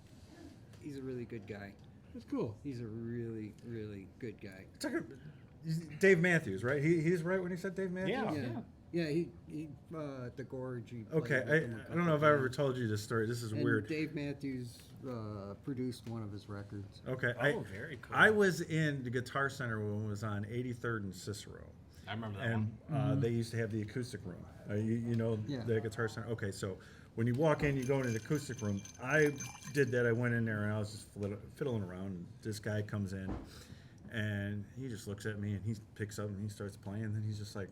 really good guy. It's cool. He's a really, really good guy. Dave Matthews, right? He's right when he said Dave Matthews? Yeah, he at the Gorge. He played Okay, with him a I don't know if couple I ever times. told you this story. This is And weird. Dave Matthews produced one of his records. Okay, very cool. I was in the Guitar Center when it was on 83rd and Cicero. I remember that And one. they used to have the acoustic room. You know Yeah. the Guitar Center? Okay, so when you walk in, you go into the acoustic room. I did that. I went in there and I was just fiddling around. And this guy comes in and he just looks at me and he picks up and he starts playing. And then he's just like,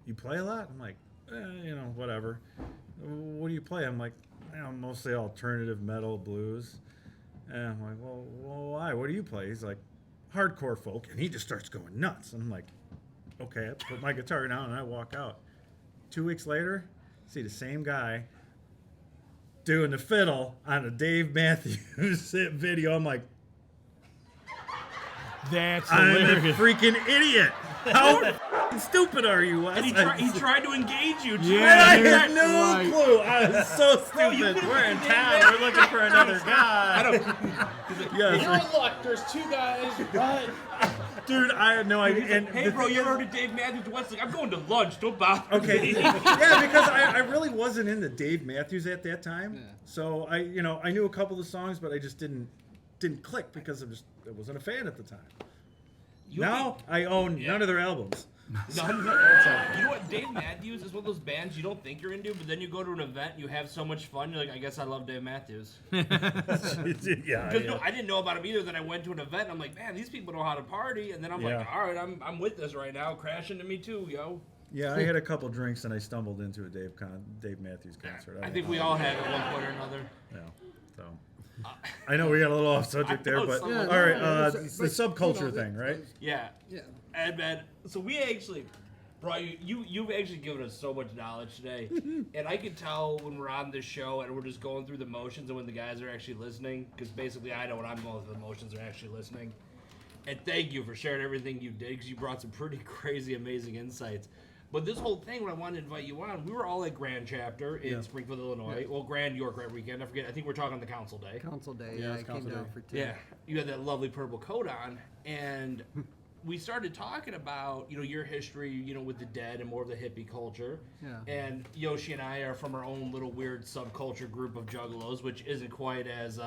"You play a lot?" I'm like, whatever. "What do you play?" I'm like, mostly alternative metal, blues. And I'm like, well, why? What do you play? He's like, hardcore folk. And he just starts going nuts. And I'm like, okay. I put my guitar down and I walk out. 2 weeks later, see the same guy doing the fiddle on a Dave Matthews video. I'm like, That's I'm a hilarious. freaking idiot. How f***ing stupid are you, Wes? And he tried to engage you. Too. Yeah, I dude. had no Like- clue. I was so Bro, you stupid. could've We're in been town. Dave We're looking for another guy. I don't. Yeah, You're in luck. There's two guys, but dude, I had no idea. And Hey, the bro, thing you is- ever heard of Dave Matthews West? Like, I'm going to lunch. Don't bother Okay, me. yeah, because I really wasn't into Dave Matthews at that time. So I knew a couple of the songs, but I just didn't click because I wasn't a fan at the time. Now I own none of their albums. You know what? Dave Matthews is one of those bands you don't think you're into, but then you go to an event, you have so much fun, you're like, I guess I love Dave Matthews. Yeah, Because I didn't know about him either. Then I went to an event, and I'm like, man, these people know how to party. And then I'm like, all right, I'm with this right now. Crash into me too, yo. Yeah, I had a couple drinks and I stumbled into a Dave Matthews concert. I think we all had at one point or another. Yeah. So I know we got a little off subject there, but all right, the subculture thing, right? Yeah. And man, so we actually, bro, you've actually given us so much knowledge today, and I can tell when we're on this show and we're just going through the motions, and when the guys are actually listening, because basically I know when I'm going through the motions, they're actually listening. And thank you for sharing everything you did, because you brought some pretty crazy, amazing insights. But this whole thing, when I wanted to invite you on, we were all at Grand Chapter in Springfield, Illinois. Yeah. Well, Grand York right weekend. I forget. I think we're talking the Council Day. Council Day, Yeah, I it's came Council down Day. for 2. Yeah, you had that lovely purple coat on, and we started talking about, your history, with the dead and more of the hippie culture. Yeah. And Yoshi and I are from our own little weird subculture group of juggalos, which isn't quite as,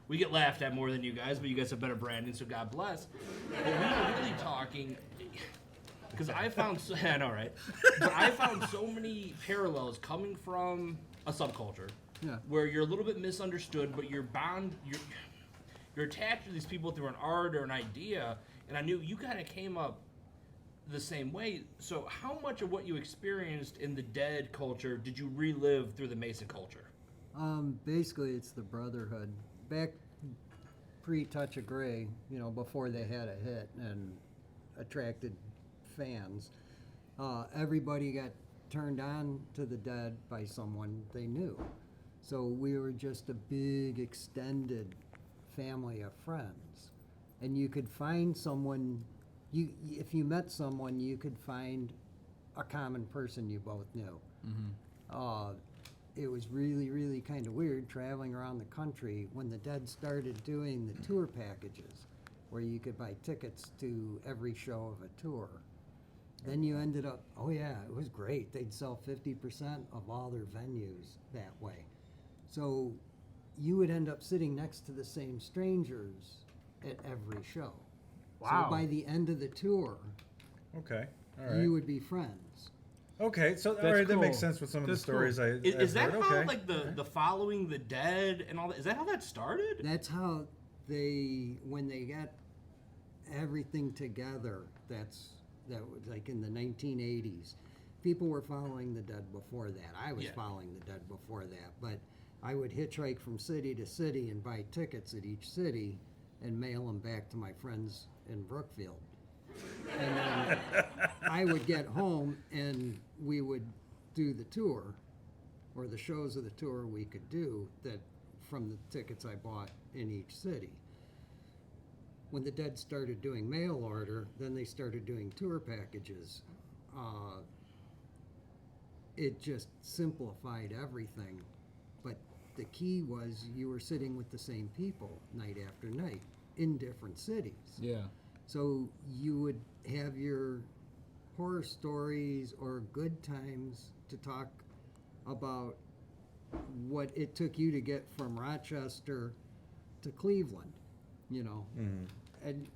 we get laughed at more than you guys, but you guys have better branding, so God bless. But we were really talking, because I found, I know, right? But I found so many parallels coming from a subculture. Yeah. Where you're a little bit misunderstood, but you're attached to these people through an art or an idea, and I knew you kind of came up the same way. So how much of what you experienced in the dead culture did you relive through the Mason culture? Basically, it's the brotherhood. Back pre-Touch of Grey, before they had a hit and attracted fans, everybody got turned on to the dead by someone they knew. So we were just a big extended family of friends. And you could find someone, if you met someone, you could find a common person you both knew. It was really, really kind of weird traveling around the country when the Dead started doing the tour packages, where you could buy tickets to every show of a tour. Then you ended up, it was great. They'd sell 50% of all their venues that way. So you would end up sitting next to the same strangers at every show. Wow. So by the end of the tour, Okay, all right. you would be friends. Okay, so all That's right, that makes cool. sense with some of That's the stories cool. I've Is that heard. how, Okay. like, the following the dead and all that, is that how that started? That's how when they got everything together, that was like in the 1980s. People were following the Dead before that. I was following the Dead before that, but I would hitchhike from city to city and buy tickets at each city and mail them back to my friends in Brookfield. And then I would get home and we would do the tour, or the shows of the tour we could do that from the tickets I bought in each city. When the Dead started doing mail order, then they started doing tour packages. It just simplified everything. But the key was you were sitting with the same people night after night in different cities. Yeah. So you would have your horror stories or good times to talk about what it took you to get from Rochester to Cleveland, you know, and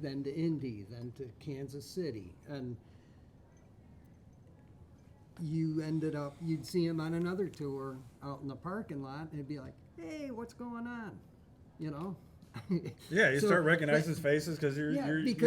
then to Indy, then to Kansas City, and you ended up, you'd see him on another tour out in the parking lot, and it'd be like, hey, what's going on, you know? Yeah, you So, start recognizing faces because you're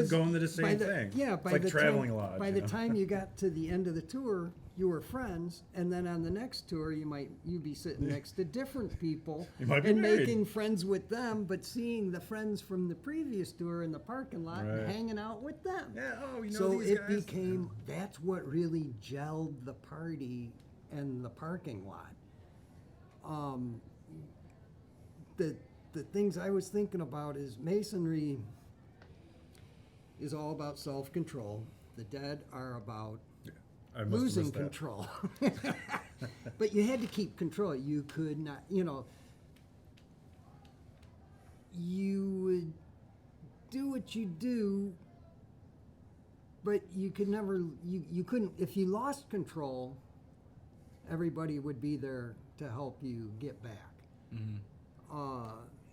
going to the by same thing. Yeah, it's by like the traveling time, a lot. By the time you got to the end of the tour, you were friends, and then on the next tour, you'd be sitting next to different people You might be and married. making friends with them, but seeing the friends from the previous tour in the parking lot and Right. hanging out with them. Yeah, oh, you know So these it guys. became, that's what really gelled the party and the parking lot. The things I was thinking about is Masonry is all about self-control. The dead are about I must have losing missed that. control. But you had to keep control. You could not, you know, you would do what you do, but you could never, you couldn't, if you lost control, everybody would be there to help you get back.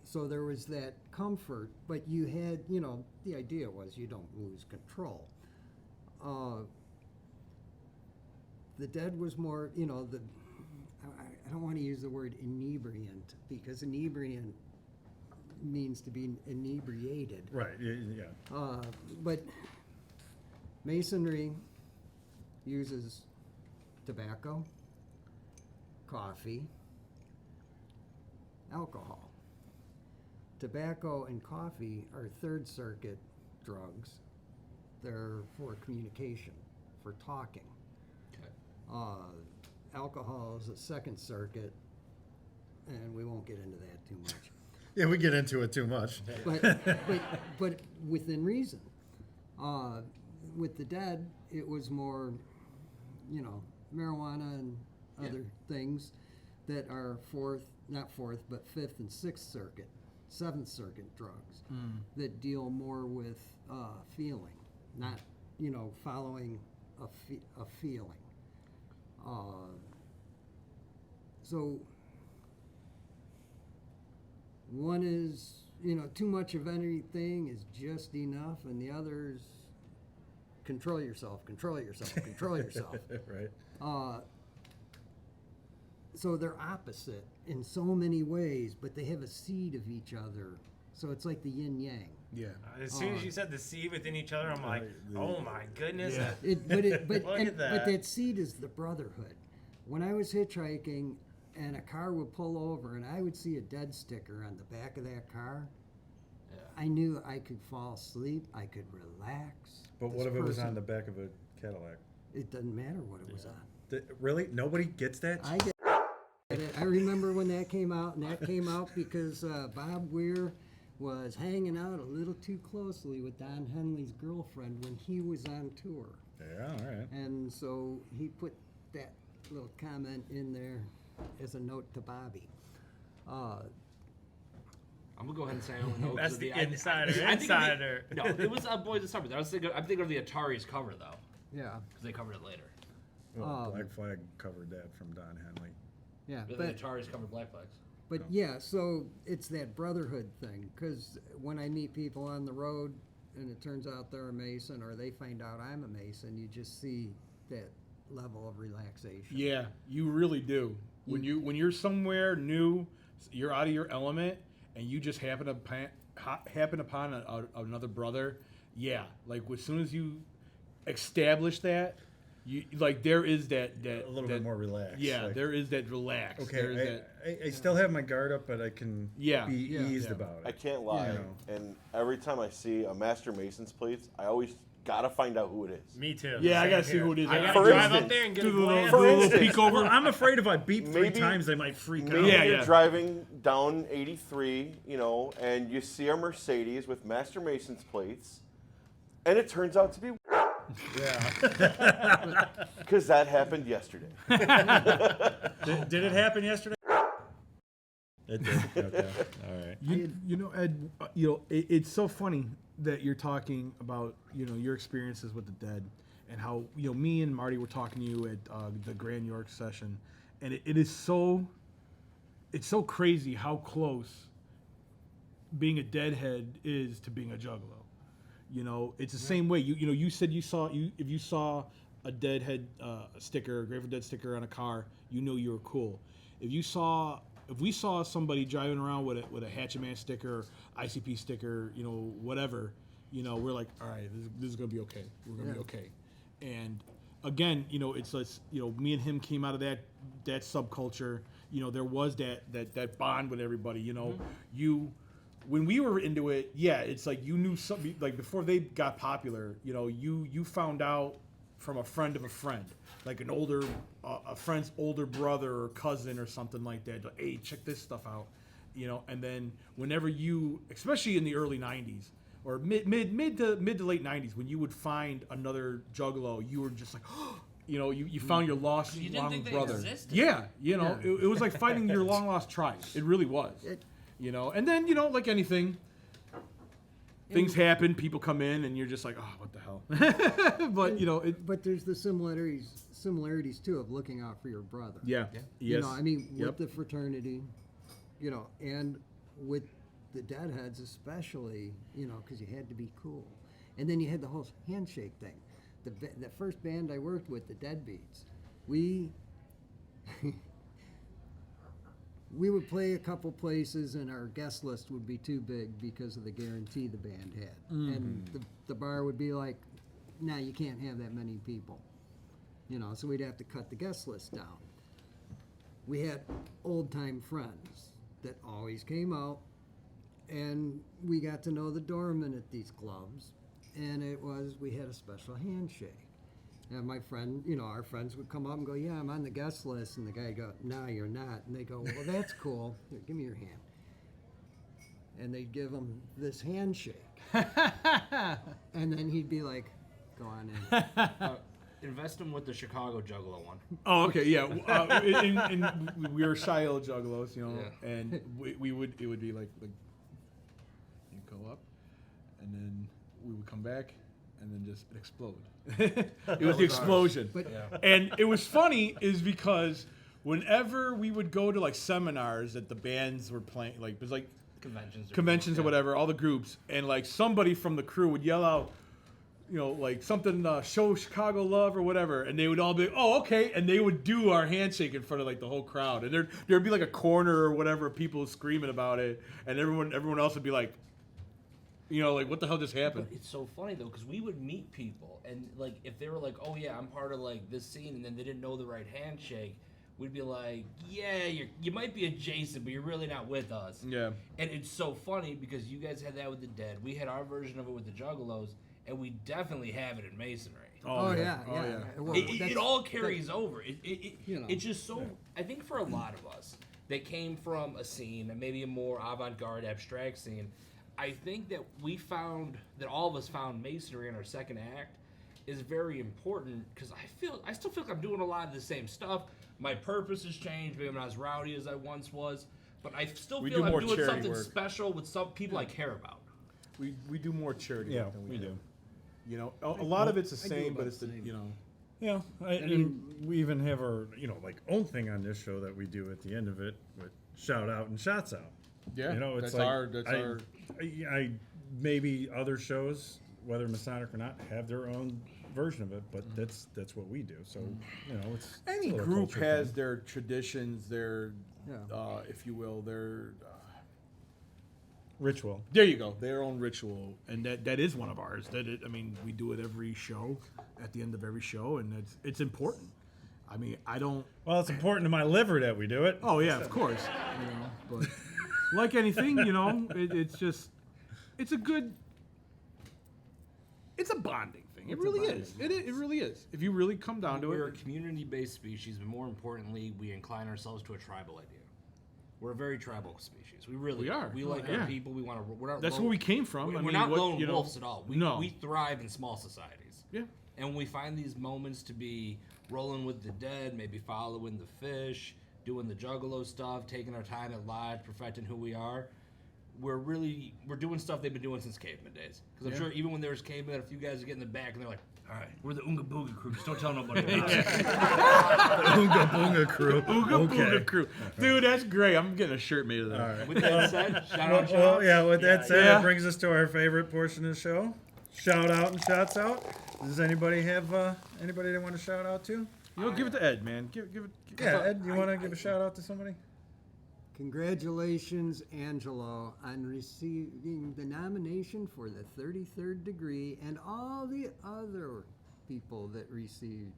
So there was that comfort, but you had, you know, the idea was you don't lose control. The dead was more, you know, I don't want to use the word inebriant, because inebriant means to be inebriated. Right, yeah. But Masonry uses tobacco, coffee, alcohol. Tobacco and coffee are third circuit drugs. They're for communication, for talking. Alcohol is a second circuit, and we won't get into that too much. Yeah, we get into it too much. But within reason. With the dead, it was more, you know, marijuana and other things that are fifth and sixth circuit, seventh circuit drugs that deal more with feeling, not, you know, following a feeling. So one is, you know, too much of anything is just enough, and the other's control yourself, control yourself, control yourself. Right. So they're opposite in so many ways, but they have a seed of each other. So it's like the yin yang. Yeah. As soon as you said the seed within each other, I'm like, oh my goodness. Yeah. But Look at that. But that seed is the brotherhood. When I was hitchhiking and a car would pull over and I would see a dead sticker on the back of that car, I knew I could fall asleep, I could relax. But what if it was on the back of a Cadillac? It doesn't matter what it was on. Really? Nobody gets that? I get it. I remember when that came out, and that came out because Bob Weir was hanging out a little too closely with Don Henley's girlfriend when he was on tour. Yeah, all right. And so he put that little comment in there as a note to Bobby. I'm gonna go ahead and say I only know. That's the insider. I think Insider. no, it was Boys of Summer. I'm thinking of the Atari's cover though, Yeah. because they covered it later. Well, Black Flag covered that from Don Henley. Yeah. The But Atari's covered Black Flags. But yeah, so it's that brotherhood thing, because when I meet people on the road and it turns out they're a Mason or they find out I'm a Mason, you just see that level of relaxation. Yeah, you really do. When you're somewhere new, you're out of your element, and you just happen upon another brother. Yeah, like as soon as you establish that, you like there is that a little bit more relaxed. Yeah, like, there is that relax. Okay, I still have my guard up, but I can be eased about it. I can't lie. You know. And every time I see a Master Mason's plates, I always gotta find out who it is. Me too. Yeah, I gotta Same see here. who it is. I gotta For drive instance, up there and get a do the little- glance. do the little instance, peek over. Well, I'm afraid if I beep three Maybe- times, they might freak out. Maybe Yeah, you're yeah. driving down 83, you know, and you see a Mercedes with Master Mason's plates, and it turns out to be Yeah. because that happened yesterday. Did it happen yesterday? It did. Okay. All right. You know, Ed, it's so funny that you're talking about, your experiences with the dead and how, me and Marty were talking to you at the Grand York session. And it's so crazy how close being a deadhead is to being a juggalo. It's the same way. You said if you saw a deadhead sticker, a Grateful Dead sticker on a car, you knew you were cool. If we saw somebody driving around with a Hatchet Man sticker, ICP sticker, whatever, we're like, all right, this is gonna be okay. We're gonna be okay. And again, it's me and him came out of that subculture. There was that bond with everybody. When we were into it, it's like you knew something. Like before they got popular, you found out from a friend of a friend, like a friend's older brother or cousin or something like that. Like, hey, check this stuff out, And then whenever especially in the early '90s or mid to late '90s, when you would find another juggalo, you were just like, you found your lost long brother. Yeah, it was like finding your long lost tribe. It really was. And then like anything. Things happen, people come in, and you're just like, oh, what the hell? But but there's the similarities too of looking out for your brother. Yeah. Yes. With the fraternity, and with the deadheads especially, because you had to be cool, and then you had the whole handshake thing. The first band I worked with, the Deadbeats, we would play a couple places and our guest list would be too big because of the guarantee the band had. Mm-hmm. And the bar would be like, nah, you can't have that many people. So we'd have to cut the guest list down. We had old-time friends that always came out, and we got to know the doorman at these clubs, and we had a special handshake. And my friend, our friends would come up and go, yeah, I'm on the guest list. And the guy would go, no, you're not. And they go, well, that's cool. Here, give me your hand. And they'd give him this handshake. And then he'd be like, go on in. Invest him with the Chicago Juggalo one. Oh, okay, yeah. And we were Shiloh Juggalos, and it would be like you go up, and then we would come back, and then just explode. It was the explosion. And it was funny is because whenever we would go to like seminars that the bands were playing, like it was like conventions or whatever, all the groups, and like somebody from the crew would yell out, like something, show Chicago love or whatever, and they would all be, oh, okay, and they would do our handshake in front of like the whole crowd, and there'd be like a corner or whatever, people screaming about it, and everyone else would be like, like what the hell just happened? But it's so funny though, because we would meet people, and like if they were like, oh yeah, I'm part of like this scene, and then they didn't know the right handshake, we'd be like, yeah, you might be adjacent, but you're really not with us. Yeah. And it's so funny because you guys had that with the Dead, we had our version of it with the Juggalos, and we definitely have it in Masonry. Oh yeah. Well, it all carries over. It's just so. I think for a lot of us that came from a scene, and maybe a more avant-garde, abstract scene, I think that all of us found Masonry in our second act is very important because I still feel like I'm doing a lot of the same stuff. My purpose has changed. Maybe I'm not as rowdy as I once was, but I still feel I'm doing something special with some people I care about. We do more charity work than we do. A A lot of it's the same, but it's Yeah, and we even have our own thing on this show that we do at the end of it with shout out and shots out. Yeah, it's that's our. I maybe other shows, whether Masonic or not, have their own version of it, but that's what we do. So it's any it's a group culture has thing. their traditions, their if you will, their ritual. There you go, their own ritual, and that is one of ours. We do it every show, at the end of every show, and it's important. I don't. Well, it's important to my liver that we do it. Oh yeah, of course. But like anything, it's just it's a bonding thing. It really is. It really is. If you really come down to it, we're a community-based species, but more importantly, we incline ourselves to a tribal idea. We're a very tribal species. We are. We like our people. We want to. We're not. That's where we came from. We're not lone wolves at all. We thrive in small societies. Yeah. And we find these moments to be rolling with the dead, maybe following the fish, doing the juggalo stuff, taking our time at lodge, perfecting who we are. We're doing stuff they've been doing since caveman days. Because I'm sure even when there was cavemen, a few guys would get in the back and they're like, all right, we're the Ooga Booga crew. Just don't tell nobody about it. Ooga Booga crew. Ooga Booga crew. Dude, that's great. I'm getting a shirt made of that. All right. With that said, shout out, Well, yeah, with that said, yeah. it brings us to our favorite portion of the show. Shout out and shouts out. Does anybody have anybody they want to shout out to? Give it to Ed, man. Give it. Yeah, Ed, you want to give a shout out to somebody? Congratulations, Angelo, on receiving the nomination for the 33rd degree and all the other people that received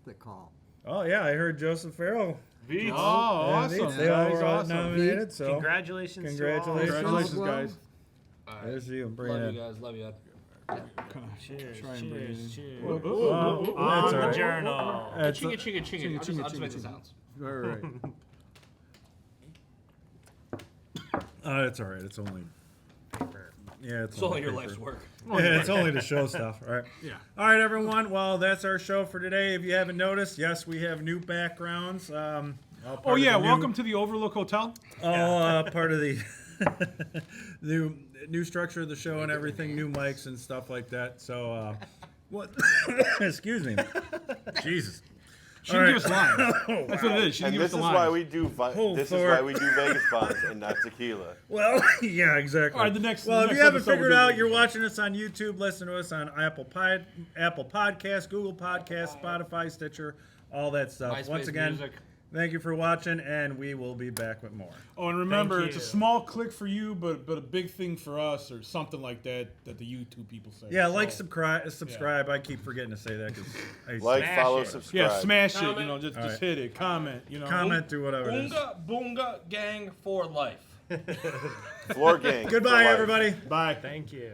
the call. Oh yeah, I heard Joseph Farrell. Oh, awesome. They all Guys, were awesome. nominated. So Congratulations. Congratulations. Congratulations, guys. There's you. Bring Love it. you guys. Love you, Ed. Cheers. Try and breathe in. Cheers. Oh, that's On all the right. journal. That's Ching it, ching it, ching it. I'll just make the sounds. All right. That's all right. It's only. Yeah, It's only your paper. life's work. Yeah, it's only the show stuff, right? Yeah. All right, everyone. Well, that's our show for today. If you haven't noticed, yes, we have new backgrounds. Oh yeah, welcome to the Overlook Hotel. Part of the new structure of the show and everything, new mics and stuff like that. So, what? Excuse me. Jesus. She didn't give us lines. That's what it is. She didn't And give us this the is lines. why we do this is Thor. why we do Vegas bonds and not tequila. Well, yeah, exactly. All right, the next. Well, the if next you haven't episode we'll figured do out, Vegas you're Bonds. watching us on YouTube, listen to us on Apple Podcasts, Google Podcasts, Spotify, Stitcher, all that stuff. MySpace Once again, music. thank you for watching, and we will be back with more. Oh, and remember, Thank it's a you. small click for you, but a big thing for us, or something like that the YouTube people say. Yeah, like, So, subscribe. I keep forgetting to say that because Like, Smash follow, it. subscribe. Yeah, smash it. Comment. Just All right. hit it. Comment. comment, do whatever it is. Boonga Boonga Gang for life. Floor gang. Goodbye, for life. everybody. Bye. Thank you.